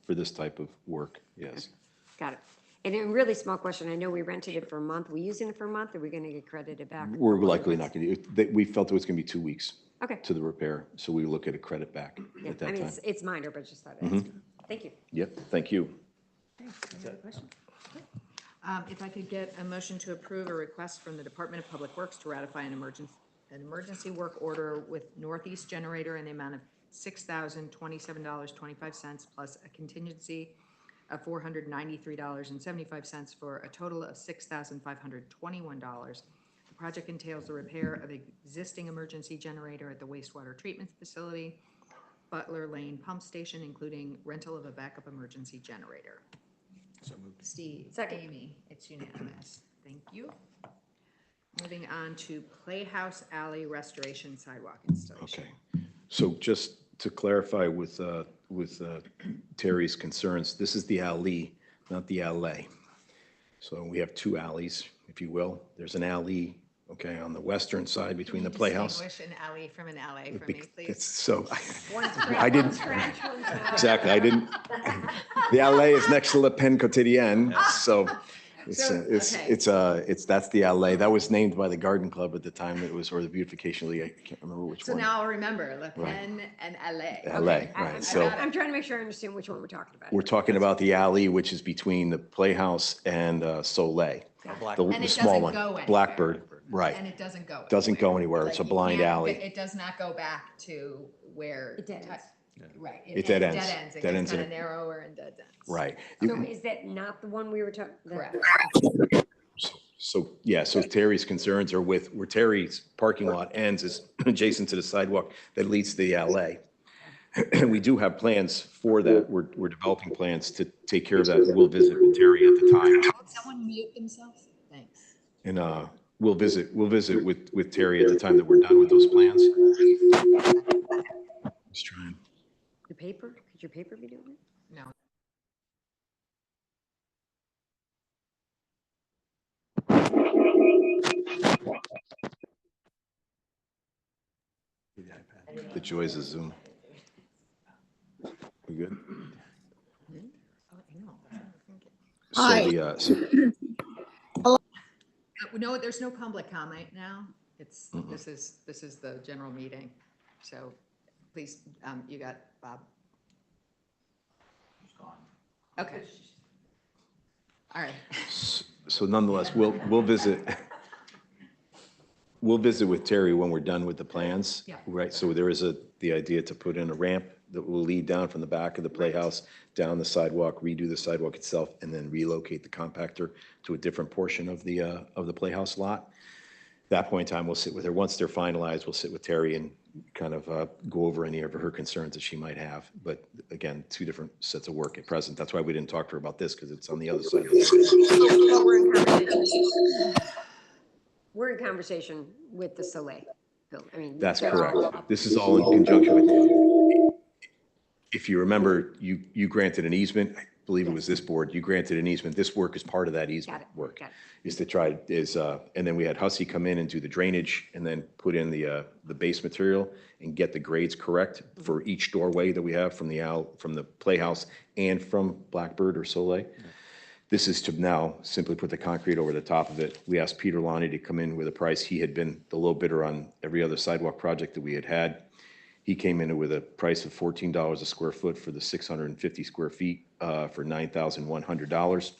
for this type of work, yes. Got it. And a really small question, I know we rented it for a month. We using it for a month, or are we gonna get credited back? We're likely not going to, we felt it was going to be 2 weeks Okay. to the repair, so we look at a credit back Yeah, at that I mean, time. Mm-hmm. it's minor, but just thought I'd ask. Thank you. Yep, thank you. if I could get a motion to approve a request from the Department of Public Works to ratify an emergency work order with Northeast Generator in the amount of $6,027.25 plus a contingency of $493.75 for a total of $6,521. The project entails the repair of existing emergency generator at the wastewater treatment facility, Butler Lane Pump Station, including rental of a backup emergency generator. So moved. Steve, Second. Amy, it's unanimous. Thank you. Moving on to Playhouse Alley Restoration Sidewalk Installation. Okay, so just to clarify with Terry's concerns, this is the alley, not the alley. So we have 2 alleys, if you will. There's an alley, okay, on the western side between the Playhouse. Distinguish an alley from an alley for me, It's please. so, One's I didn't, French, one's not. exactly, I didn't, the alley is next to Le Pen Quotidienne, so That's the alley. That was named by the Garden Club at the time it was, or the Beautification League. I can't remember which So one. now I'll remember Le Pen and LA. LA, I- right. I'm So I'm trying to make sure I understand which one we're talking about. we're talking about the alley, which is between the Playhouse and Soleil. The And it small doesn't one. go anywhere. Blackbird, right. And it doesn't go. Doesn't go anywhere. It's a Like, you blind can't- alley. It does not go back to where. It dead ends. Right. It dead ends. Dead ends. It Dead gets ends kind and of narrower and dead ends. Right. So is that not the one we were talking? Correct. So, yeah, so Terry's concerns are with, where Terry's parking lot ends is adjacent to the sidewalk that leads to the alley. And we do have plans for that. We're developing plans to take care of that. We'll visit with Terry at the time. Would someone mute themselves? Thanks. And we'll visit with Terry at the time that we're done with those plans. Just trying. The paper? Could your paper be doing it? No. The joys of Zoom. We good? Hi. So the, No, there's no public comment now. This is the general meeting. So please, you got Bob. Okay. All right. so nonetheless, we'll visit. We'll visit with Terry when we're done with the plans. Yeah. Right, so there is the idea to put in a ramp that will lead down from the back of the Playhouse, down the sidewalk, redo the sidewalk itself, and then relocate the compactor to a different portion of the Playhouse lot. That point in time, we'll sit with her. Once they're finalized, we'll sit with Terry and kind of go over any of her concerns that she might have. But again, two different sets of work at present. That's why we didn't talk to her about this, because it's on the other side of the But we're in conversation. We're in conversation with the Soleil building. I mean. That's they're correct. all- This is all in conjunction with, if you remember, you granted an easement, I believe it was this board, you granted an easement. This work is part of that easement work. got it. Is to try, and then we had Hussey come in and do the drainage and then put in the base material and get the grades correct for each doorway that we have from the Playhouse and from Blackbird or Soleil. This is to now simply put the concrete over the top of it. We asked Peter Lonnie to come in with a price. He had been the low bidder on every other sidewalk project that we had had. He came in with a price of $14 a square foot for the 650 square feet for $9,100.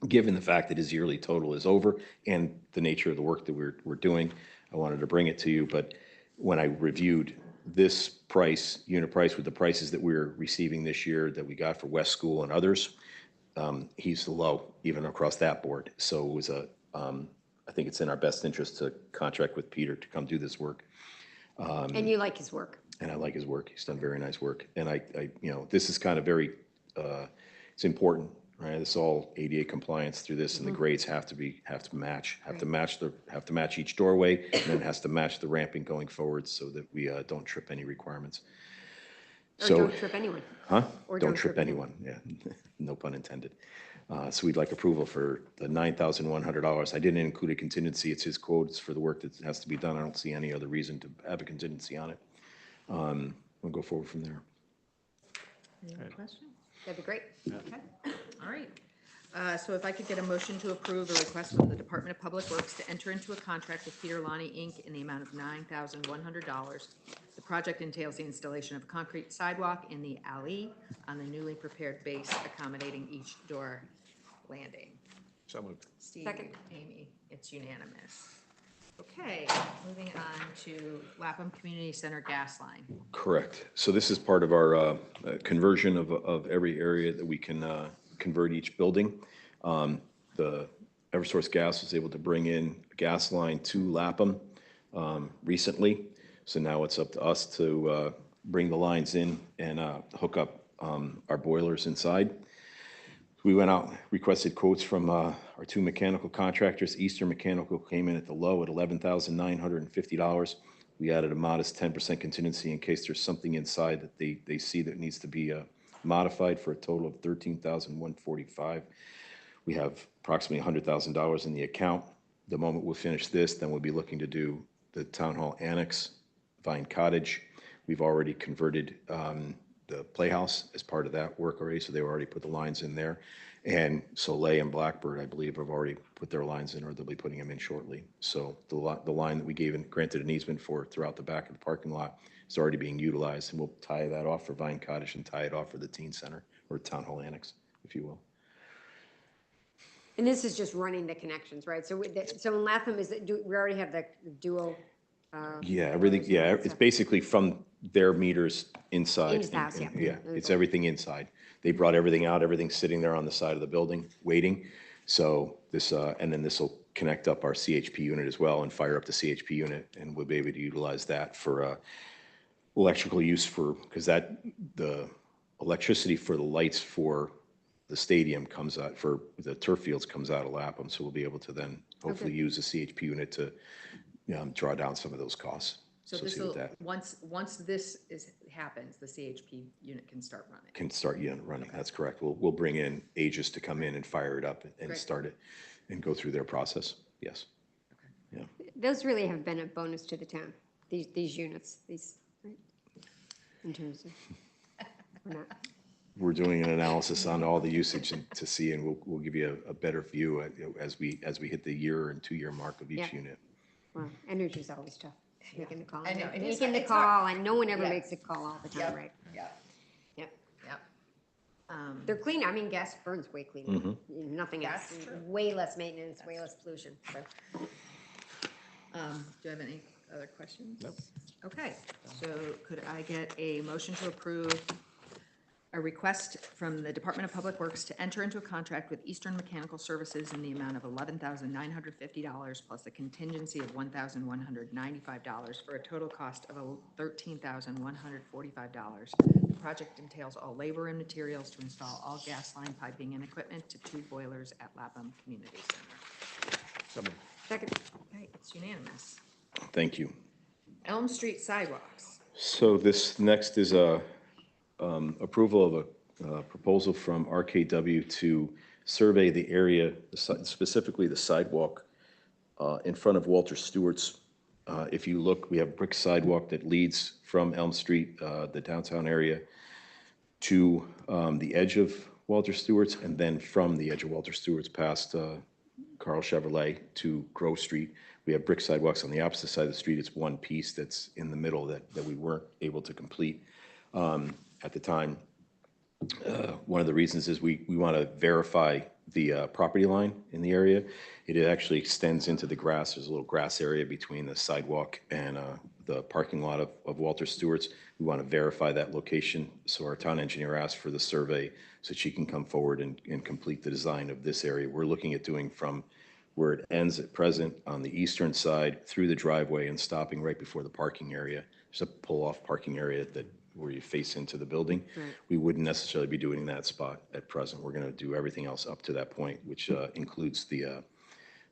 Given the fact that his yearly total is over and the nature of the work that we're doing, I wanted to bring it to you. But when I reviewed this price, unit price with the prices that we're receiving this year that we got for West School and others, he's the low, even across that board. So it was I think it's in our best interest to contract with Peter to come do this work. And you like his work? And I like his work. He's done very nice work. And I this is kind of very, it's important, right? It's all ADA compliance through this, and the grades have to match each doorway, and then it has to match the ramping going forward so that we don't trip any requirements. Or So, don't trip anyone? huh? Or Don't trip anyone, yeah, no pun intended. So we'd like approval for the $9,100. I didn't include a contingency, it's his quote, it's for the work that has to be done. I don't see any other reason to have a contingency on it. We'll go forward from there. Any other questions? That'd be great. Okay, all right. So if I could get a motion to approve a request from the Department of Public Works to enter into a contract with Peter Lonnie, Inc. in the amount of $9,100. The project entails the installation of a concrete sidewalk in the alley on the newly prepared base accommodating each door landing. So moved. Steve, Second. Amy, it's unanimous. Okay, moving on to Lapham Community Center gas line. Correct. So this is part of our conversion of every area that we can convert each building. The Eversource Gas was able to bring in a gas line to Lapham recently. So now it's up to us to bring the lines in and hook up our boilers inside. We went out, requested quotes from our two mechanical contractors. Eastern Mechanical came in at the low at $11,950. We added a modest 10% contingency in case there's something inside that they see that needs to be modified, for a total of $13,145. We have approximately $100,000 in the account. The moment we finish this, then we'll be looking to do the Town Hall Annex, Vine Cottage. We've already converted the playhouse as part of that work already, so they already put the lines in there. And Soleil and Blackbird, I believe, have already put their lines in, or they'll be putting them in shortly. So the line that we gave and granted an easement for throughout the back of the parking lot is already being utilized, and we'll tie that off for Vine Cottage and tie it off for the teen center, or Town Hall Annex, if you will. And this is just running the connections, right? So, so in Latham, we already have the dual. Yeah, everything, yeah, it's basically from their meters inside. In his house, yeah. Yeah, it's everything inside. They brought everything out, everything's sitting there on the side of the building, waiting. So this, and then this will connect up our CHP unit as well and fire up the CHP unit, and we'll be able to utilize that for electrical use for, because the electricity for the lights for the stadium comes out, for the turf fields comes out of Lapham, so we'll be able to then hopefully use the CHP unit to draw down some of those costs So this associated will, with that. once this happens, the CHP unit can start running. Can start running, that's correct. We'll bring in Aegis to come in and fire it up and Great. start it and go through their process, yes. Yeah, Those really have been a bonus to the town, these units, right? In terms of, or not. we're doing an analysis on all the usage to see, and we'll give you a better view as we hit the year and 2-year mark of each Yeah. unit. Well, energy's always tough, making the call. I know, it is- Making the it's hard. call, and no one ever Yeah. makes a call all the time, right? Yep, Yep. yep. They're clean, I mean, gas burns way cleaner, nothing else, That's true. way less maintenance, way less pollution, so. Do you have any other questions? Nope. Okay, so could I get a motion to approve a request from the Department of Public Works to enter into a contract with Eastern Mechanical Services in the amount of $11,950 plus a contingency of $1,195 for a total cost of $13,145. The project entails all labor and materials to install all gas line piping and equipment to 2 boilers at Lapham Community Center. Second, Okay, it's unanimous. Thank you. Elm Street sidewalks. So this next is approval of a proposal from RKW to survey the area, specifically the sidewalk in front of Walter Stewart's. If you look, we have a brick sidewalk that leads from Elm Street, the downtown area, to the edge of Walter Stewart's, and then from the edge of Walter Stewart's past Carl Chevrolet to Grove Street. We have brick sidewalks on the opposite side of the street. It's one piece that's in the middle that we weren't able to complete at the time. One of the reasons is we want to verify the property line in the area. It actually extends into the grass. There's a little grass area between the sidewalk and the parking lot of Walter Stewart's. We want to verify that location. So our town engineer asked for the survey so she can come forward and complete the design of this area. We're looking at doing from where it ends at present on the eastern side through the driveway and stopping right before the parking area. There's a pull-off parking area where you face into the building. Right. We wouldn't necessarily be doing that spot at present. We're going to do everything else up to that point, which includes the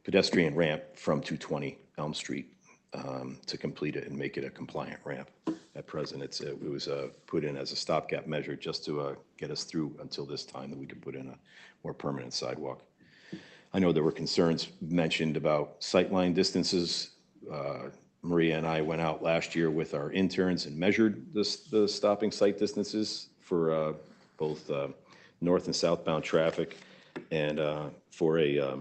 pedestrian ramp from 220 Elm Street to complete it and make it a compliant ramp. At present, it was put in as a stopgap measure just to get us through until this time that we could put in a more permanent sidewalk. I know there were concerns mentioned about sightline distances. Maria and I went out last year with our interns and measured the stopping sight distances for both north and southbound traffic. And for a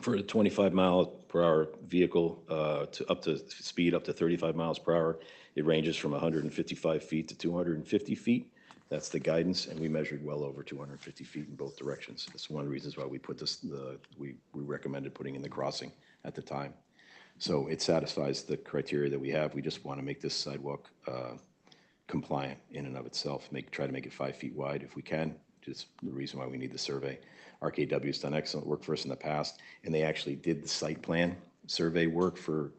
25-mile-per-hour vehicle to speed up to 35 miles per hour, it ranges from 155 feet to 250 feet. That's the guidance, and we measured well over 250 feet in both directions. That's one of the reasons why we put we recommended putting in the crossing at the time. So it satisfies the criteria that we have. We just want to make this sidewalk compliant in and of itself, try to make it 5 feet wide if we can, just the reason why we need the survey. RKW's done excellent work for us in the past, and they actually did the site plan survey work for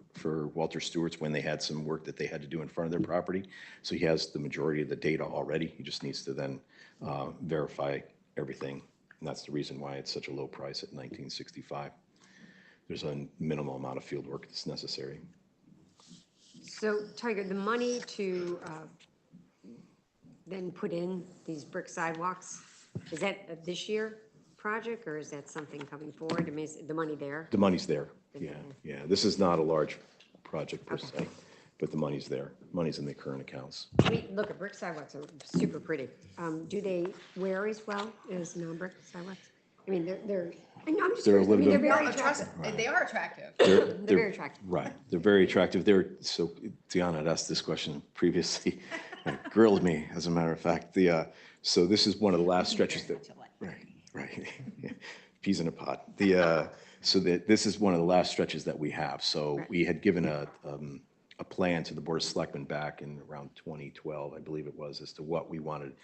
Walter Stewart's when they had some work that they had to do in front of their property. So he has the majority of the data already. He just needs to then verify everything, and that's the reason why it's such a low price at $1965. There's a minimal amount of field work that's necessary. so Tiger, the money to then put in these brick sidewalks, is that a this year project, or is that something coming forward? I mean, is the money there? The money's there, yeah. This is not a large project per se. but the money's there. Money's in the current accounts. I mean, look, brick sidewalks are super pretty. Do they wear as well as non-brick sidewalks? I mean, I know, I'm just They're a curious. I mean, little they're bit- very No, trust, attractive. they are attractive. They're very attractive. Right, they're very attractive. So Deanna had asked this question previously, and grilled me, as a matter of fact. So this is one of the last stretches that, right, peas in a pod. This is one of the last stretches that we have. So we had given a plan to the Board of Selectmen back in around 2012, I believe it was, as to what we wanted,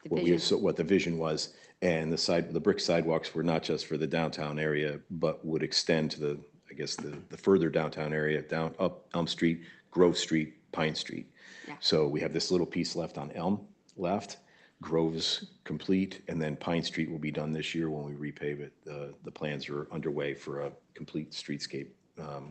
what the vision was. And the brick sidewalks were not just for the downtown area, but would extend to the further downtown area, down up Elm Street, Grove Street, Pine Street. Yeah. So we have this little piece left on Elm left, Grove's complete, and then Pine Street will be done this year when we repave it. The plans are underway for a complete streetscape,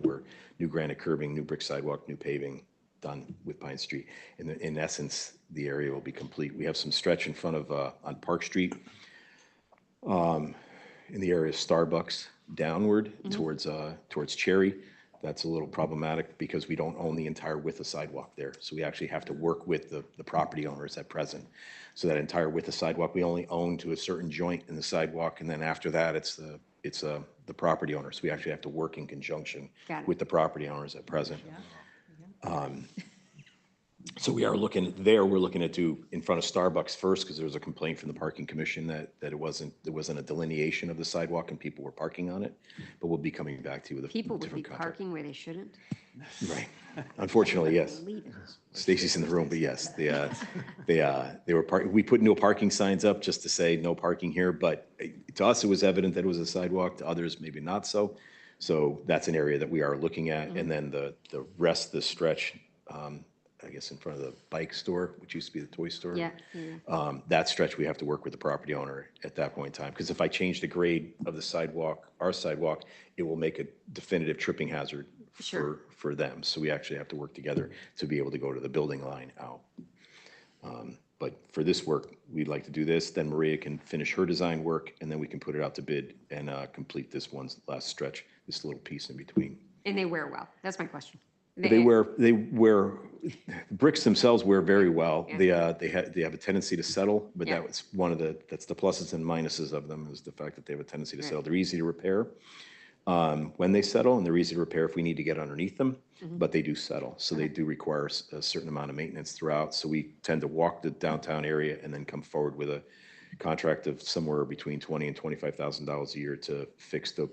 where new granite curbing, new brick sidewalk, new paving done with Pine Street. In essence, the area will be complete. We have some stretch in front of, on Park Street, in the area of Starbucks downward towards Cherry. That's a little problematic because we don't own the entire width of sidewalk there. So we actually have to work with the property owners at present. So that entire width of sidewalk, we only own to a certain joint in the sidewalk. And then after that, it's the property owner. So we actually have to work in conjunction Got it. with the property owners at present. So we're looking at do in front of Starbucks first, because there was a complaint from the parking commission that there wasn't a delineation of the sidewalk and people were parking on it. But we'll be coming back to you with a People would be different contract. parking where they shouldn't. Right. Unfortunately, yes. Believe it. Stacy's in the room, but yes, they were we put no parking signs up just to say no parking here, but to us, it was evident that it was a sidewalk, to others, maybe not so. So that's an area that we are looking at, and then the rest of the stretch, I guess in front of the bike store, which used to be the toy store. Yeah, That stretch, we have to work with the property owner at that point in time, because if I change the grade of the sidewalk, our sidewalk, it will make a definitive tripping hazard Sure. for them. So we actually have to work together to be able to go to the building line out. But for this work, we'd like to do this, then Maria can finish her design work, and then we can put it out to bid and complete this one last stretch, this little piece in between. And they wear well. That's my question. They wear, bricks themselves wear very well. Yeah. They have a tendency to settle, but Yeah. that's the pluses and minuses of them, is the fact that they have a tendency to settle. They're easy to repair when they settle, and they're easy to repair if we need to get underneath them, but they do settle. So they do require a certain amount of maintenance throughout. So we tend to walk the downtown area and then come forward with a contract of somewhere between $20,000 and $25,000 a year to fix the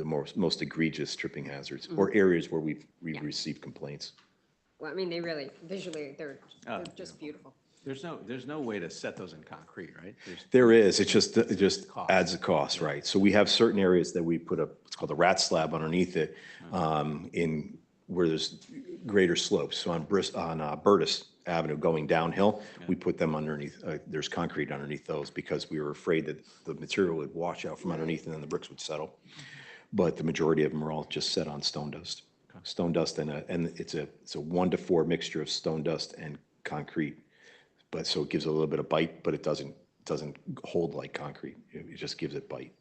most egregious tripping hazards or areas where we've received complaints. Well, I mean, they really, visually, they're just beautiful. There's no way to set those in concrete, right? There is, it just Cost. adds a cost, right? So we have certain areas that we put it's called a rat slab underneath it, in where there's greater slopes. So on Burtis Avenue going downhill, we put them underneath, there's concrete underneath those because we were afraid that the material would wash out from underneath and then the bricks would settle. But the majority of them are all just set on stone dust. Stone dust and it's a 1-to-4 mixture of stone dust and concrete. But so it gives it a little bit of bite, but it doesn't hold like concrete. It just gives it bite.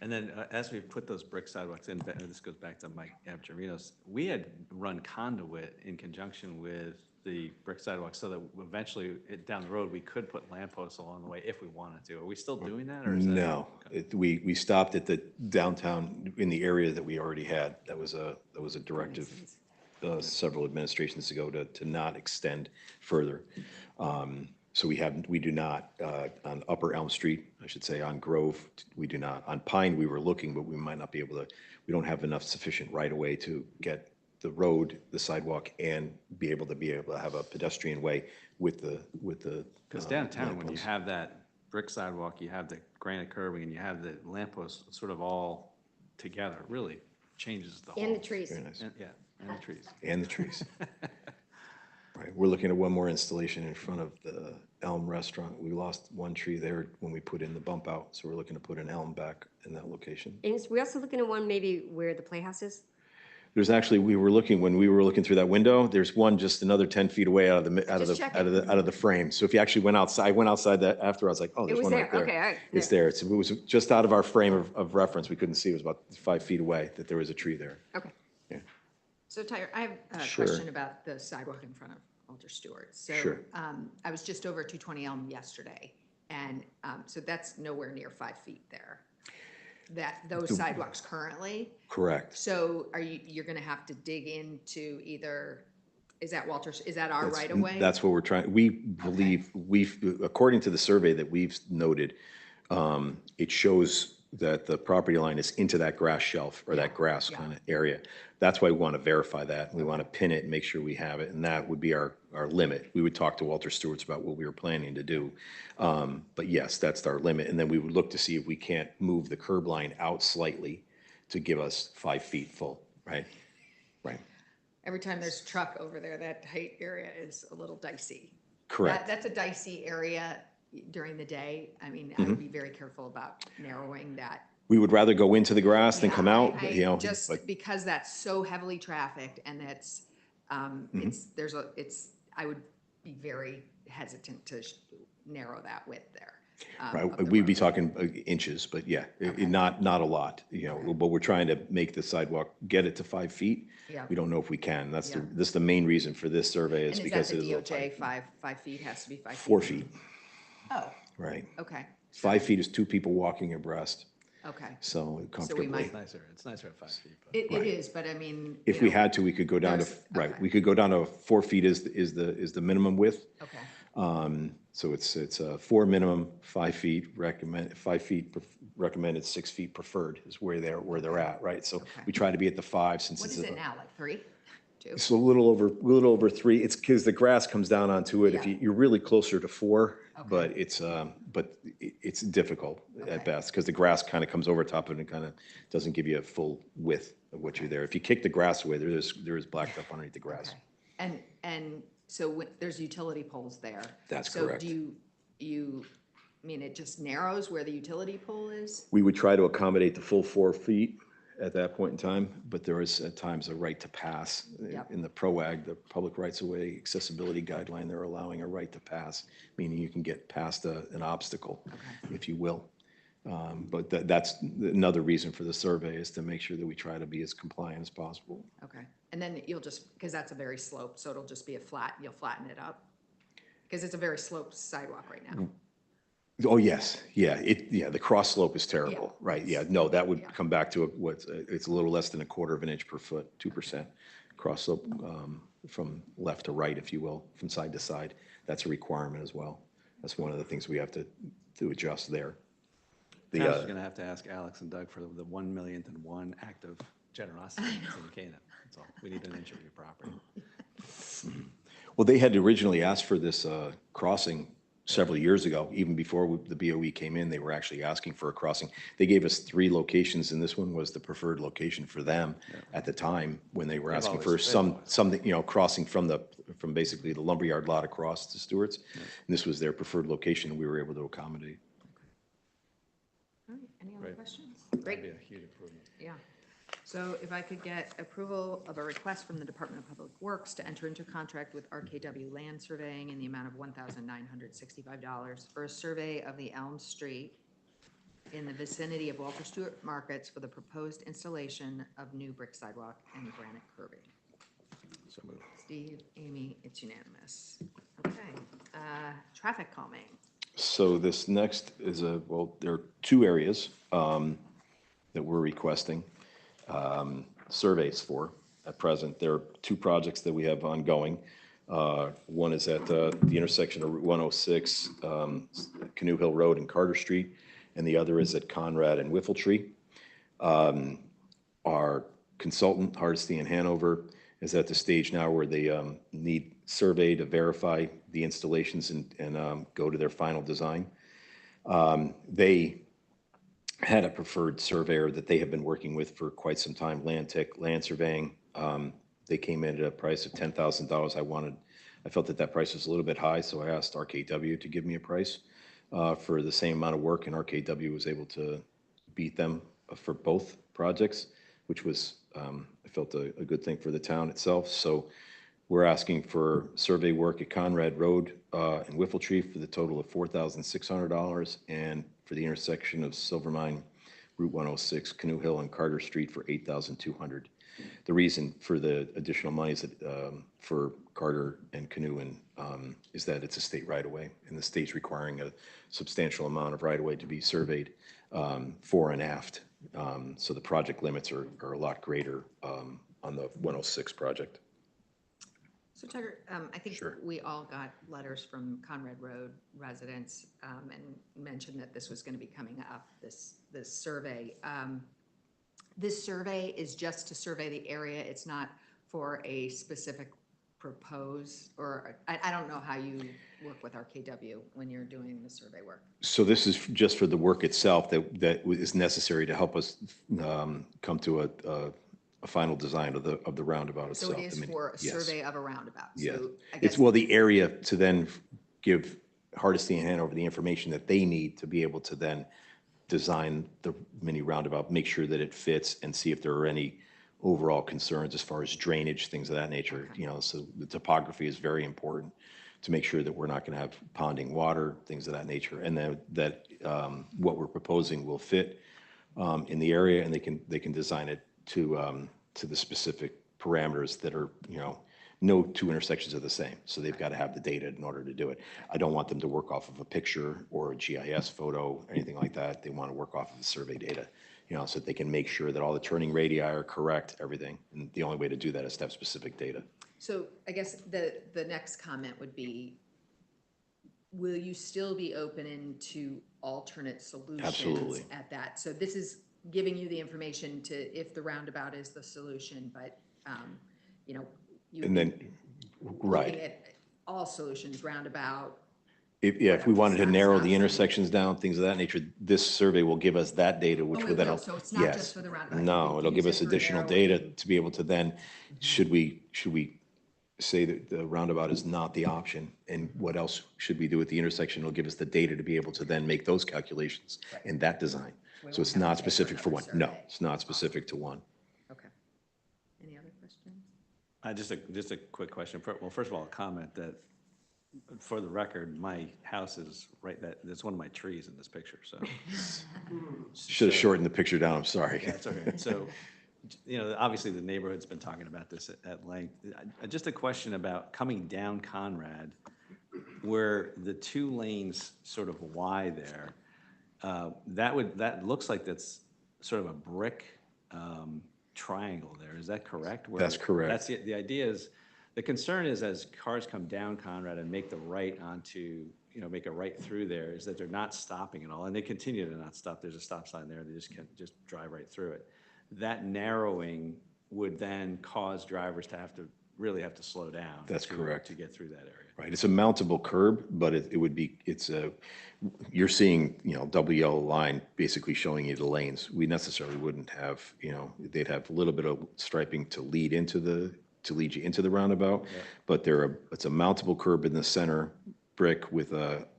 And then as we put those brick sidewalks in, this goes back to Mike Abcherino's, we had run conduit in conjunction with the brick sidewalks so that eventually down the road, we could put lampposts along the way if we wanted to. Are we still doing that, or is that? No, we stopped at the downtown in the area that we already had. That was a directive several administrations ago to not extend further. So we do not, on Upper Elm Street, I should say, on Grove, we do not. On Pine, we were looking, but we might not be able to, we don't have enough sufficient right of way to get the road, the sidewalk, and be able to have a pedestrian way with the. Because downtown, when you lampposts. have that brick sidewalk, you have the granite curbing, and you have the lampposts sort of all together, it really changes the whole. And the trees. Very nice. Yeah, and the trees. And the trees. Right, we're looking at one more installation in front of the Elm Restaurant. We lost one tree there when we put in the bump out, so we're looking to put an elm back in that location. And we also looking at one maybe where the Playhouse is? There's actually, when we were looking through that window, there's one just another 10 feet away out Just checking. of the frame. So if you actually went outside, I went outside that after, I was like, oh, there's was one right there. there. Okay, all right. It's there. It was just out of our frame of reference. We couldn't see. It was about 5 feet away that there was a tree there. Okay. Yeah. So Tyler, I have a Sure. question about the sidewalk in front of Walter Stewart. So, Sure. I was just over 220 Elm yesterday, and so that's nowhere near 5 feet there. Those sidewalks currently. Correct. So you're gonna have to dig into either, is that our That's- right of way? That's what we're trying, we believe, according to the survey that we've noted, it shows that the property line is into that grass shelf or that grass yeah. kind of area. That's why we want to verify that. We want to pin it and make sure we have it, and that would be our limit. We would talk to Walter Stewart's about what we were planning to do. But yes, that's our limit, and then we would look to see if we can't move the curb line out slightly to give us 5 feet full, right? Right. Every time there's a truck over there, that height area is a little dicey. Correct. That's a dicey area during the day. I mean, I would be very careful about narrowing that. We would rather go into the grass than come Yeah, out, I you know, just but because that's so heavily trafficked and it's, I would be very hesitant to narrow that width there. Of right, the we'd be road. talking inches, but yeah, not a lot, you know, but we're trying to make the sidewalk, get it to 5 feet. Yeah. We don't know if we can. That's Yeah. this is the main reason for this survey And is is that because the it is a little DOJ, tight. 5 feet has to be 5 feet? 4 feet, Oh, right. okay, 5 feet is 2 people walking abreast, okay. so comfortably. might- It's nicer at 5 feet. But. It is, but I mean. If you we know, had to, we could go down to, there's- right, okay. we could go down to 4 feet is the minimum width. Okay, So it's 4 minimum, 5 feet recommend, 5 feet recommended, 6 feet preferred is where they're at, right? So we try to be at the 5 since what it's is a. it now, like 3, 2? It's a little over 3. It's because the grass comes down onto it. If Yeah. you're really closer to 4, Okay. but it's difficult Okay. at best because the grass kind of comes over top of it and kind of doesn't give you a full width of what you're there. If you kick the grass away, there is blacktop underneath the grass. Okay. And so there's utility poles there. That's So correct. do you, I mean, it just narrows where the utility pole is? We would try to accommodate the full 4 feet at that point in time, but there is at times a right to pass. Yep. In the PROAG, the Public Rights of Way Accessibility Guideline, they're allowing a right to pass, meaning you can get past an obstacle, if you will. But that's another reason for the survey is to make sure that we try to be as compliant as possible. Okay, and then you'll just, because that's a very slope, so it'll just be you'll flatten it up? Because it's a very sloped sidewalk right now. Oh, yes, yeah, the cross slope is terrible, Yeah. right, yeah, no, that would Yeah. come back to it's a little less than 1/4 of an inch per foot, 2%. Cross slope from left to right, if you will, from side to side, that's a requirement as well. That's one of the things we have to adjust there. Town's just gonna have to ask Alex and Doug for the 1 millionth and one act of generosity in Canaan. That's all. We need an inch of your property. Well, they had originally asked for this crossing several years ago, even before the BOE came in, they were actually asking for a crossing. They gave us 3 locations, and this one was the preferred location for them at the time when they were asking for something, you know, crossing from basically the lumberyard lot across to Stewart's. And this was their preferred location, and we were able to accommodate. All right, any other Right. questions? That'd Great, be a huge improvement. yeah. So if I could get approval of a request from the Department of Public Works to enter into contract with RKW Land Surveying in the amount of $1,965 for a survey of the Elm Street in the vicinity of Walter Stewart Markets for the proposed installation of new brick sidewalk and granite curbing. So moved. Steve, Amy, it's unanimous. Okay, traffic calming. So this next is there are 2 areas that we're requesting surveys for at present. There are 2 projects that we have ongoing. One is at the intersection of Route 106, Canoe Hill Road and Carter Street, and the other is at Conrad and Whiffletree. Our consultant, Hardesty and Hanover, is at the stage now where they need survey to verify the installations and go to their final design. They had a preferred surveyor that they have been working with for quite some time, Land Surveying. They came in at a price of $10,000. I felt that price was a little bit high, so I asked RKW to give me a price for the same amount of work, and RKW was able to beat them for both projects, which was, I felt, a good thing for the town itself. So we're asking for survey work at Conrad Road and Whiffletree for the total of $4,600, and for the intersection of Silvermine, Route 106, Canoe Hill, and Carter Street for $8,200. the reason for the additional monies that, for Carter and Canoe is that it's a state right-of-way, and the state's requiring a substantial amount of right-of-way to be surveyed fore and aft. So the project limits are a lot greater on the 106 project. So Tucker, I think we all got letters from Conrad Road residents and mentioned that this was going to be coming up, this survey. This survey is just to survey the area. It's not for a specific or I don't know how you work with RKW when you're doing the survey work. So this is just for the work itself that is necessary to help us come to a final design of the roundabout So itself. it is for a yes. survey of a roundabout. Yeah, So I it's, guess, well, the area to then give Hardesty and Hanover the information that they need to be able to then design the mini roundabout, make sure that it fits, and see if there are any overall concerns as far as drainage, things of that nature. You know, so the topography is very important to make sure that we're not going to have ponding water, things of that nature, and then that what we're proposing will fit in the area, and they can design it to the specific parameters that are, you know, no two intersections are the same, so they've got to have the data in order to do it. I don't want them to work off of a picture or a GIS photo, anything like that. They want to work off of the survey data, you know, so that they can make sure that all the turning radii are correct, everything. And the only way to do that is to have specific data. so I guess the next comment would be, will you still be open into alternate solutions Absolutely. at that? So this is giving you the information to, if the roundabout is the solution, but, you know, you And then, right. looking at all solutions, roundabout. If we wanted to narrow the Stop sign. intersections down, things of that nature, this survey will give us that data, which Oh, will it then. will, so it's not Yes. just for the roundabout. No, You it'll can give use us it for additional narrowing. data to be able to then, should we say that the roundabout is not the option, and what else should we do at the intersection? It'll give us the data to be able to then make those calculations in that design. We So won't it's have to not pay for specific for another one. No, survey. it's not specific to one. Okay. Any other questions? Just a quick question. Well, first of all, a comment that, for the record, my house is that's one of my trees in this picture, so. Should have shortened the picture down, I'm sorry. Yeah, it's okay. So, you know, obviously the neighborhood's been talking about this at length. Just a question about coming down Conrad, where the two lanes sort of Y there, that looks like that's sort of a brick triangle there. Is that correct? That's correct. That's the idea is, the concern is as cars come down Conrad and make the right onto, you know, make a right through there, is that they're not stopping at all, and they continue to not stop. There's a stop sign there. They just can't just drive right through it. That narrowing would then cause drivers to really have to slow down. That's correct. To get through that area. Right, it's a mountable curb, but you're seeing, you know, double yellow line basically showing you the lanes. We necessarily wouldn't have, you know, they'd have a little bit of striping to lead you into the roundabout. Yeah. But it's a mountable curb in the center, brick with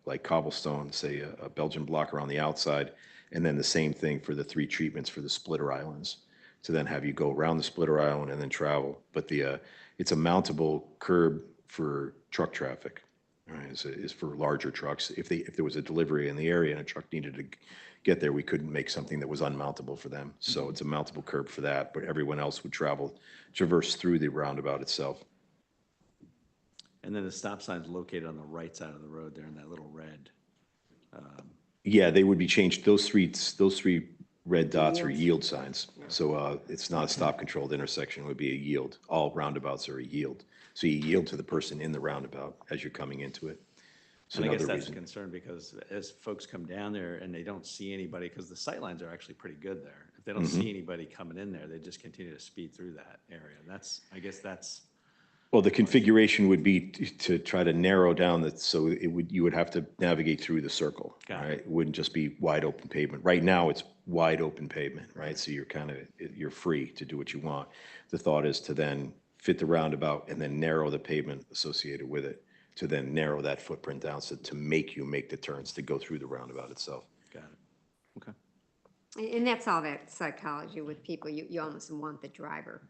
like cobblestone, say a Belgian block around the outside, and then the same thing for the 3 treatments for the splitter islands, to then have you go around the splitter island and then travel. But it's a mountable curb for truck traffic, right? Is for larger trucks. If there was a delivery in the area and a truck needed to get there, we couldn't make something that was unmountable for them. So it's a mountable curb for that, but everyone else would traverse through the roundabout itself. And then the stop sign's located on the right side of the road there in that little red. Yeah, they would be changed. Those three red dots are yield signs. So it's not a stop-controlled intersection, it would be a yield. All roundabouts are a yield. So you yield to the person in the roundabout as you're coming into it. So And I guess another that's a reason. concern, because as folks come down there and they don't see anybody, because the sightlines are actually pretty good there. If they don't Mm-hmm. see anybody coming in there, they just continue to speed through that area. I guess that's, Well, the configuration would be to try to narrow down that, so you would have to navigate through the circle, Got it. right? It wouldn't just be wide open pavement. Right now, it's wide open pavement, right? So you're free to do what you want. The thought is to then fit the roundabout and then narrow the pavement associated with it, to then narrow that footprint down, so to make the turns to go through the roundabout itself. got it. Okay. And that's all that psychology with people. You almost want the driver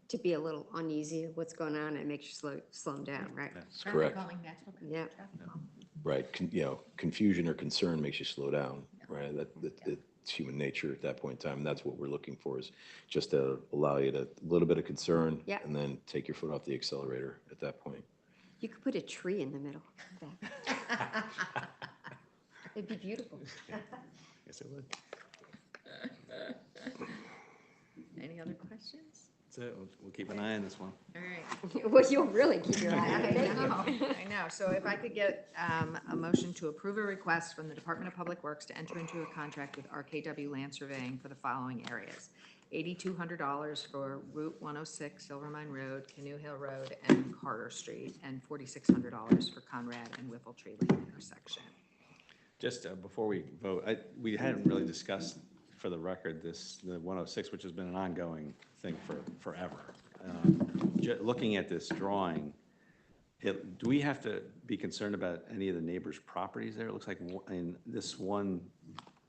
to be a little uneasy of what's going on, and it makes you slow them down, right? That's correct. Calming, natural Yeah. traffic calm. Right, confusion or concern makes you slow down, right? it's human nature at that point in time. And that's what we're looking for, is just to allow you to, a little bit of concern. Yeah. And then take your foot off the accelerator at that point. You could put a tree in the middle of that. It'd be beautiful. Yes, it would. Any other questions? That's it. We'll keep an eye on this one. All right. Well, you'll really keep your eye on I it. Thank you. know, I know. So if I could get a motion to approve a request from the Department of Public Works to enter into a contract with RKW Land Surveying for the following areas. $8,200 for Route 106, Silver Mine Road, Canoe Hill Road, and Carter Street, and $4,600 for Conrad and Whipple Tree Lane intersection. Just before we vote, we hadn't really discussed, for the record, the 106, which has been an ongoing thing for forever. Looking at this drawing, do we have to be concerned about any of the neighbors' properties there? It looks like in this one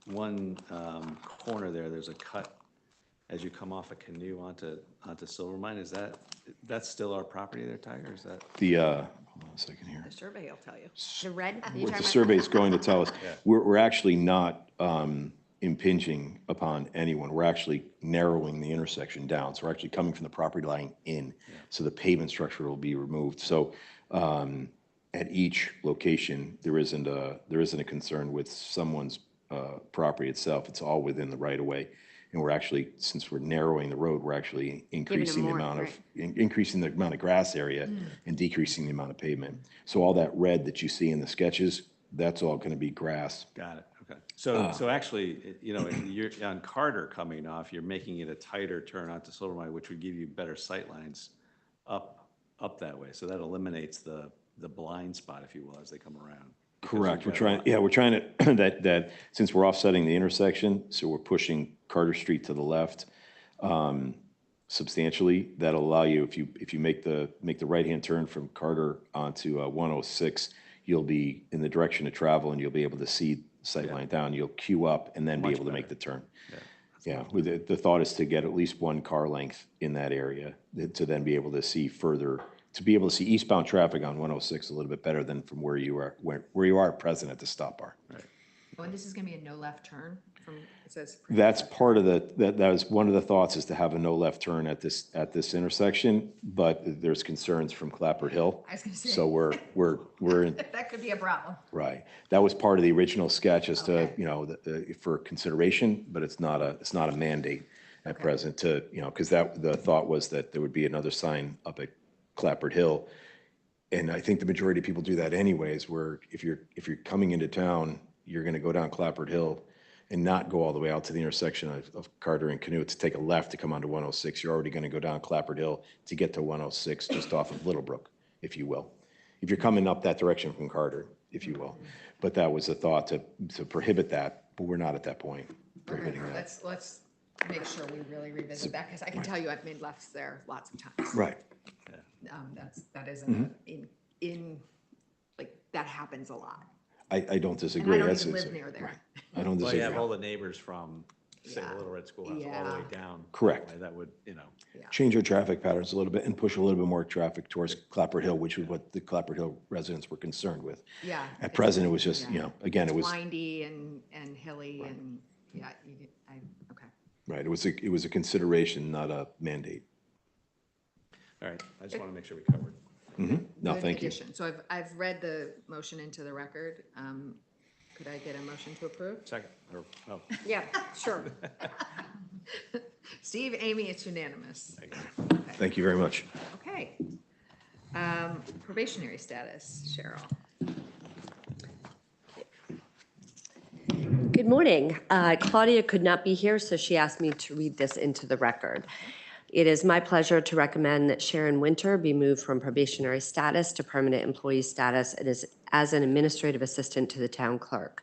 corner there, there's a cut as you come off a Canoe onto Silver Mine. Is that's still our property there, Tiger? Is that? Hold on a second here. The survey will tell you. The red? Are you What talking the about- survey is going to tell us, we're actually not impinging upon anyone. We're actually narrowing the intersection down. So we're actually coming from the property line in. So the pavement structure will be removed. So at each location, there isn't a concern with someone's property itself. It's all within the right of way. And we're actually, since we're narrowing the road, we're actually increasing the more, amount of, right. increasing the amount of grass area and decreasing the amount of pavement. So all that red that you see in the sketches, that's all going to be grass. Got it, okay. So actually, you're on Carter coming off, you're making it a tighter turn onto Silver Mine, which would give you better sight lines up that way. So that eliminates the blind spot, if you will, as they come around. Correct. We're trying to, that since we're offsetting the intersection, so we're pushing Carter Street to the left substantially. That'll allow you, if you make the right-hand turn from Carter onto 106, you'll be in the direction of travel and you'll be able to see sight line down. You'll queue up and then be able to make the turn. Yeah, with the thought is to get at least one car length in that area to then be able to see further, to be able to see eastbound traffic on 106 a little bit better than from where you are present at the stop bar. Right. Oh, and this is gonna be a no left turn from, it says. That's part of that was one of the thoughts, is to have a no left turn at this intersection, but there's concerns from Clapper Hill. I was gonna say. So we're in, That could be a problem. right. That was part of the original sketch as to, Okay. for consideration, but it's not a mandate at Okay. present to, because the thought was that there would be another sign up at Clapper Hill. And I think the majority of people do that anyways, where if you're coming into town, you're going to go down Clapper Hill and not go all the way out to the intersection of Carter and Canoe to take a left to come onto 106. You're already going to go down Clapper Hill to get to 106 just off of Littlebrook, if you will. If you're coming up that direction from Carter, if you will. But that was a thought to prohibit that, but we're not at that point prohibiting Okay, that. let's make sure we really revisit that, because I can tell you I've made lefts there lots of times. Right. That isn't like, that happens a lot. I don't And disagree. I don't That's- even it's- live near there. I don't Well, you disagree. have all the neighbors from, say, Yeah. Little Red Schoolhouse all the way Yeah. down. Correct. that way. That would, Change our traffic patterns a little bit and push a little bit more traffic towards Clapper Hill, which is what the Clapper Hill residents were concerned with. Yeah. At present, it was just, Yeah. again, It's it was, windy and hilly and, yeah, okay. right, it was a consideration, not a mandate. all right, I just want to make sure we covered. No, Good thank you. addition. So I've read the motion into the record. Could I get a motion to approve? Second, no. Yeah, sure. Steve, Amy, it's unanimous. Thank you very much. Okay. Probationary status, Cheryl. Good morning. Claudia could not be here, so she asked me to read this into the record. It is my pleasure to recommend that Sharon Winter be moved from probationary status to permanent employee status as an administrative assistant to the town clerk.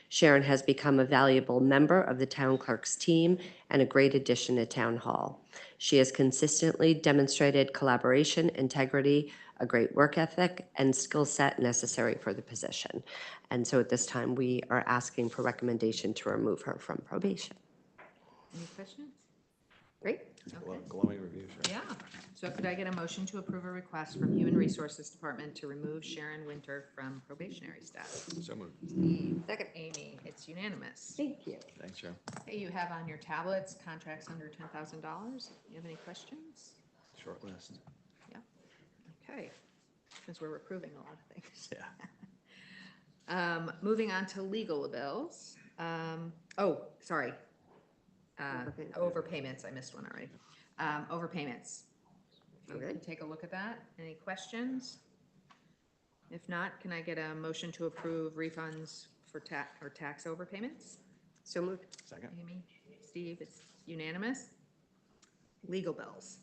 Sharon has become a valuable member of the town clerk's team and a great addition to Town Hall. She has consistently demonstrated collaboration, integrity, a great work ethic, and skill set necessary for the position. And so at this time, we are asking for recommendation to remove her from probation. Any questions? Great. Glowing review, sure. Yeah. So could I get a motion to approve a request from Human Resources Department to remove Sharon Winter from probationary status? So moved. Steve, Second. Amy, it's unanimous. Thank you. Thanks, Joe. Okay, you have on your tablets contracts under $10,000. You have any questions? Short list. Yeah. Okay, because we're approving a lot of things. Yeah. Moving on to legal bills. Oh, sorry. Overpayments, I missed one already. Overpayments. If you can take a look at that. Any questions? If not, can I get a motion to approve refunds for tax overpayments? So moved. Second. Amy, Steve, it's unanimous. Legal bills.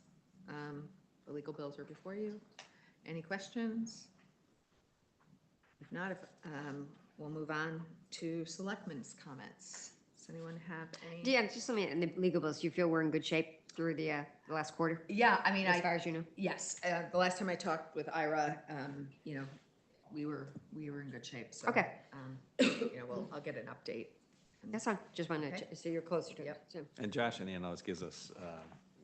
The legal bills are before you. Any questions? If not, we'll move on to selectmen's comments. Does anyone have any? Yeah, just let me, in the legal bills, you feel we're in good shape through the last quarter? Yeah, I mean, As far as you know? yes, the last time I talked with Ira, you know, we were in good shape, so. Okay. You know, I'll get an update. That's fine. Just wanted Okay. to, so you're closer to it. Yep. So- And Josh and Ann always gives us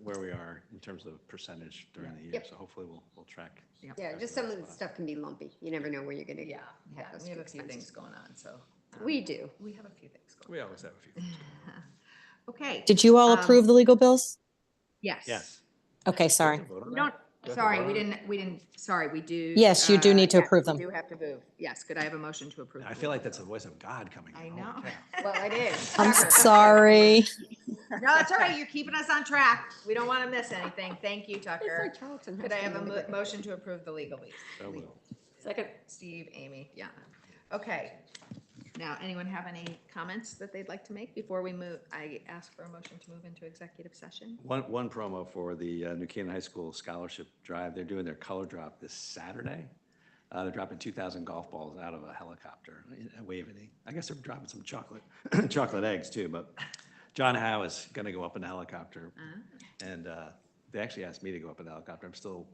where we are in terms of percentage during the year, Yep. so hopefully we'll track. Yep. Yeah, just some of the stuff can be lumpy. You never know where you're gonna. Yeah, yeah, have those we have a big few expenses. things going on, so. We do. We have a few things going We always have a few things. on. Okay. Did you all approve the legal bills? Yes. Yes. Okay, sorry. We don't, sorry, we didn't, sorry, we do. Yes, you do need to yes, approve them. We do have to move. Yes, could I have a motion to approve? I the feel like legal that's the bills? voice of God coming. I in. know. Holy cow. Well, it is. I'm Tucker. sorry. No, that's all right. You're keeping us on track. We don't want to miss anything. Thank you, It's Tucker. like Charlton. Could I have a motion to approve the legal lease? So moved. Second. Steve, Amy, yeah. Okay. Now, anyone have any comments that they'd like to make before we move? I ask for a motion to move into executive session. One promo for the New Canaan High School Scholarship Drive. They're doing their color drop this Saturday. They're dropping 2,000 golf balls out of a helicopter at Waveney. I guess they're dropping some chocolate eggs too, but John Howe is going to go up in the helicopter. And they actually asked me to go up in the helicopter. I'm still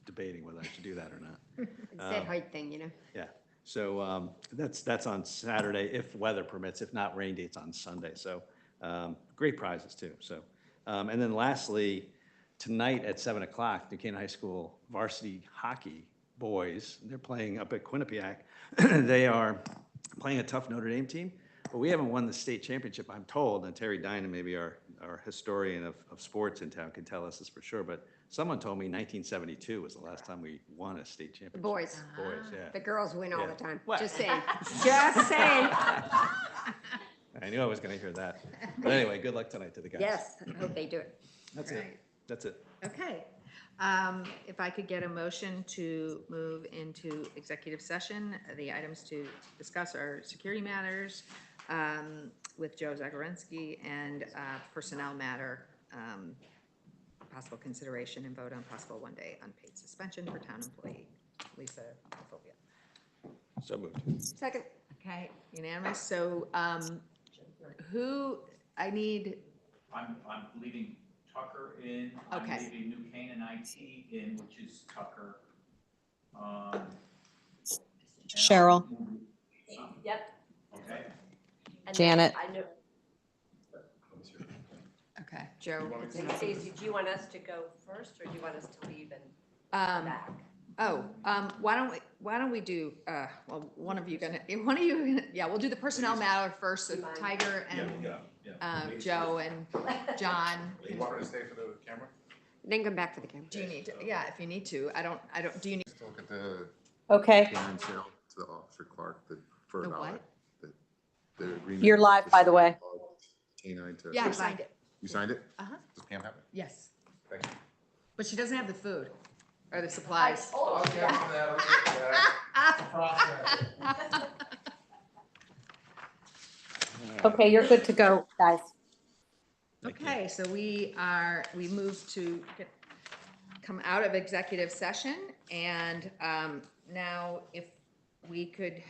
debating whether I should do that or not. It's that height thing, you know? Yeah, so that's on Saturday if weather permits. If not, rain dates on Sunday. So great prizes too. So and then lastly, tonight at 7 o'clock, New Canaan High School varsity hockey boys, they're playing up at Quinnipiac. They are playing a tough Notre Dame team, but we haven't won the state championship, I'm told. And Terry Dinan, maybe our historian of sports in town, can tell us this for sure. But someone told me 1972 was the last time we won a state championship. The boys. Boys, yeah. The girls win all Yeah. the time. What? Just saying. Just saying. I knew I was going to hear that. But anyway, good luck tonight to the guys. Yes, I hope they do it. That's Right. it. That's it. Okay. If I could get a motion to move into executive session, the items to discuss are security matters with Joe Zagorensky and personnel matter, possible consideration and vote on possible one-day unpaid suspension for town employee Lisa Fulvia. So moved. Second. Okay, unanimous. So I need, I'm leaving Tucker in. Okay. I'm leaving New Canaan IT in, which is Tucker. And Cheryl, Yep. Okay. And Janet. I know, okay, Joe. Stacey, do you want us to go first or do you want us to leave and back? Why don't we do, well, one of you, yeah, we'll do the personnel matter first, so Tiger and Joe and John. You want me to stay for the camera? Then come back for the camera. Do you need to, yeah, if you need to, I don't, do you need, Just look at the okay, Karen sale to the Officer Clark, for The an what? audit. The agreement. you're live, by the way. K-9 to. yeah, I signed it, You signed it? Uh-huh. Does Pam have it? yes, Thank you. but she doesn't have the food or the supplies. Okay, you're good to go, guys. Okay, so we moved to come out of executive session, and now if we could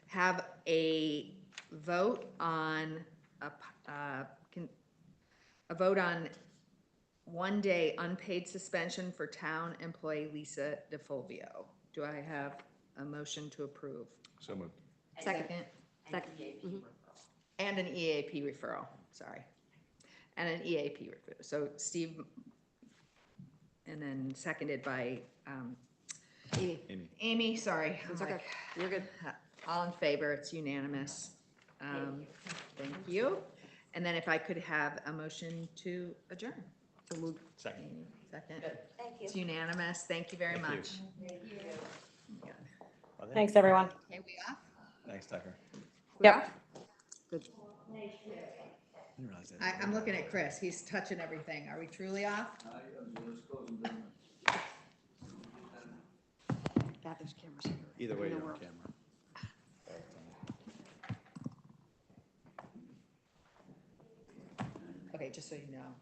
have a vote on a vote on one-day unpaid suspension for town employee Lisa DeFulvio. Do I have a motion to approve? So moved. Second. Second. And an EAP referral, sorry. and an EAP review. So Steve, and then seconded by Amy, Amy, sorry. I'm it's okay, like, you're good. all in favor, it's unanimous. Thank you. And then if I could have a motion to adjourn. So moved. Second. Second. Thank you. It's unanimous. Thank you very much. Thanks, everyone. Okay, we off? Thanks, Tucker. Yep. Good. I'm looking at Chris. He's touching everything. Are we truly off? God, there's cameras. Either way, In the you're on world. camera. Okay, just so you know.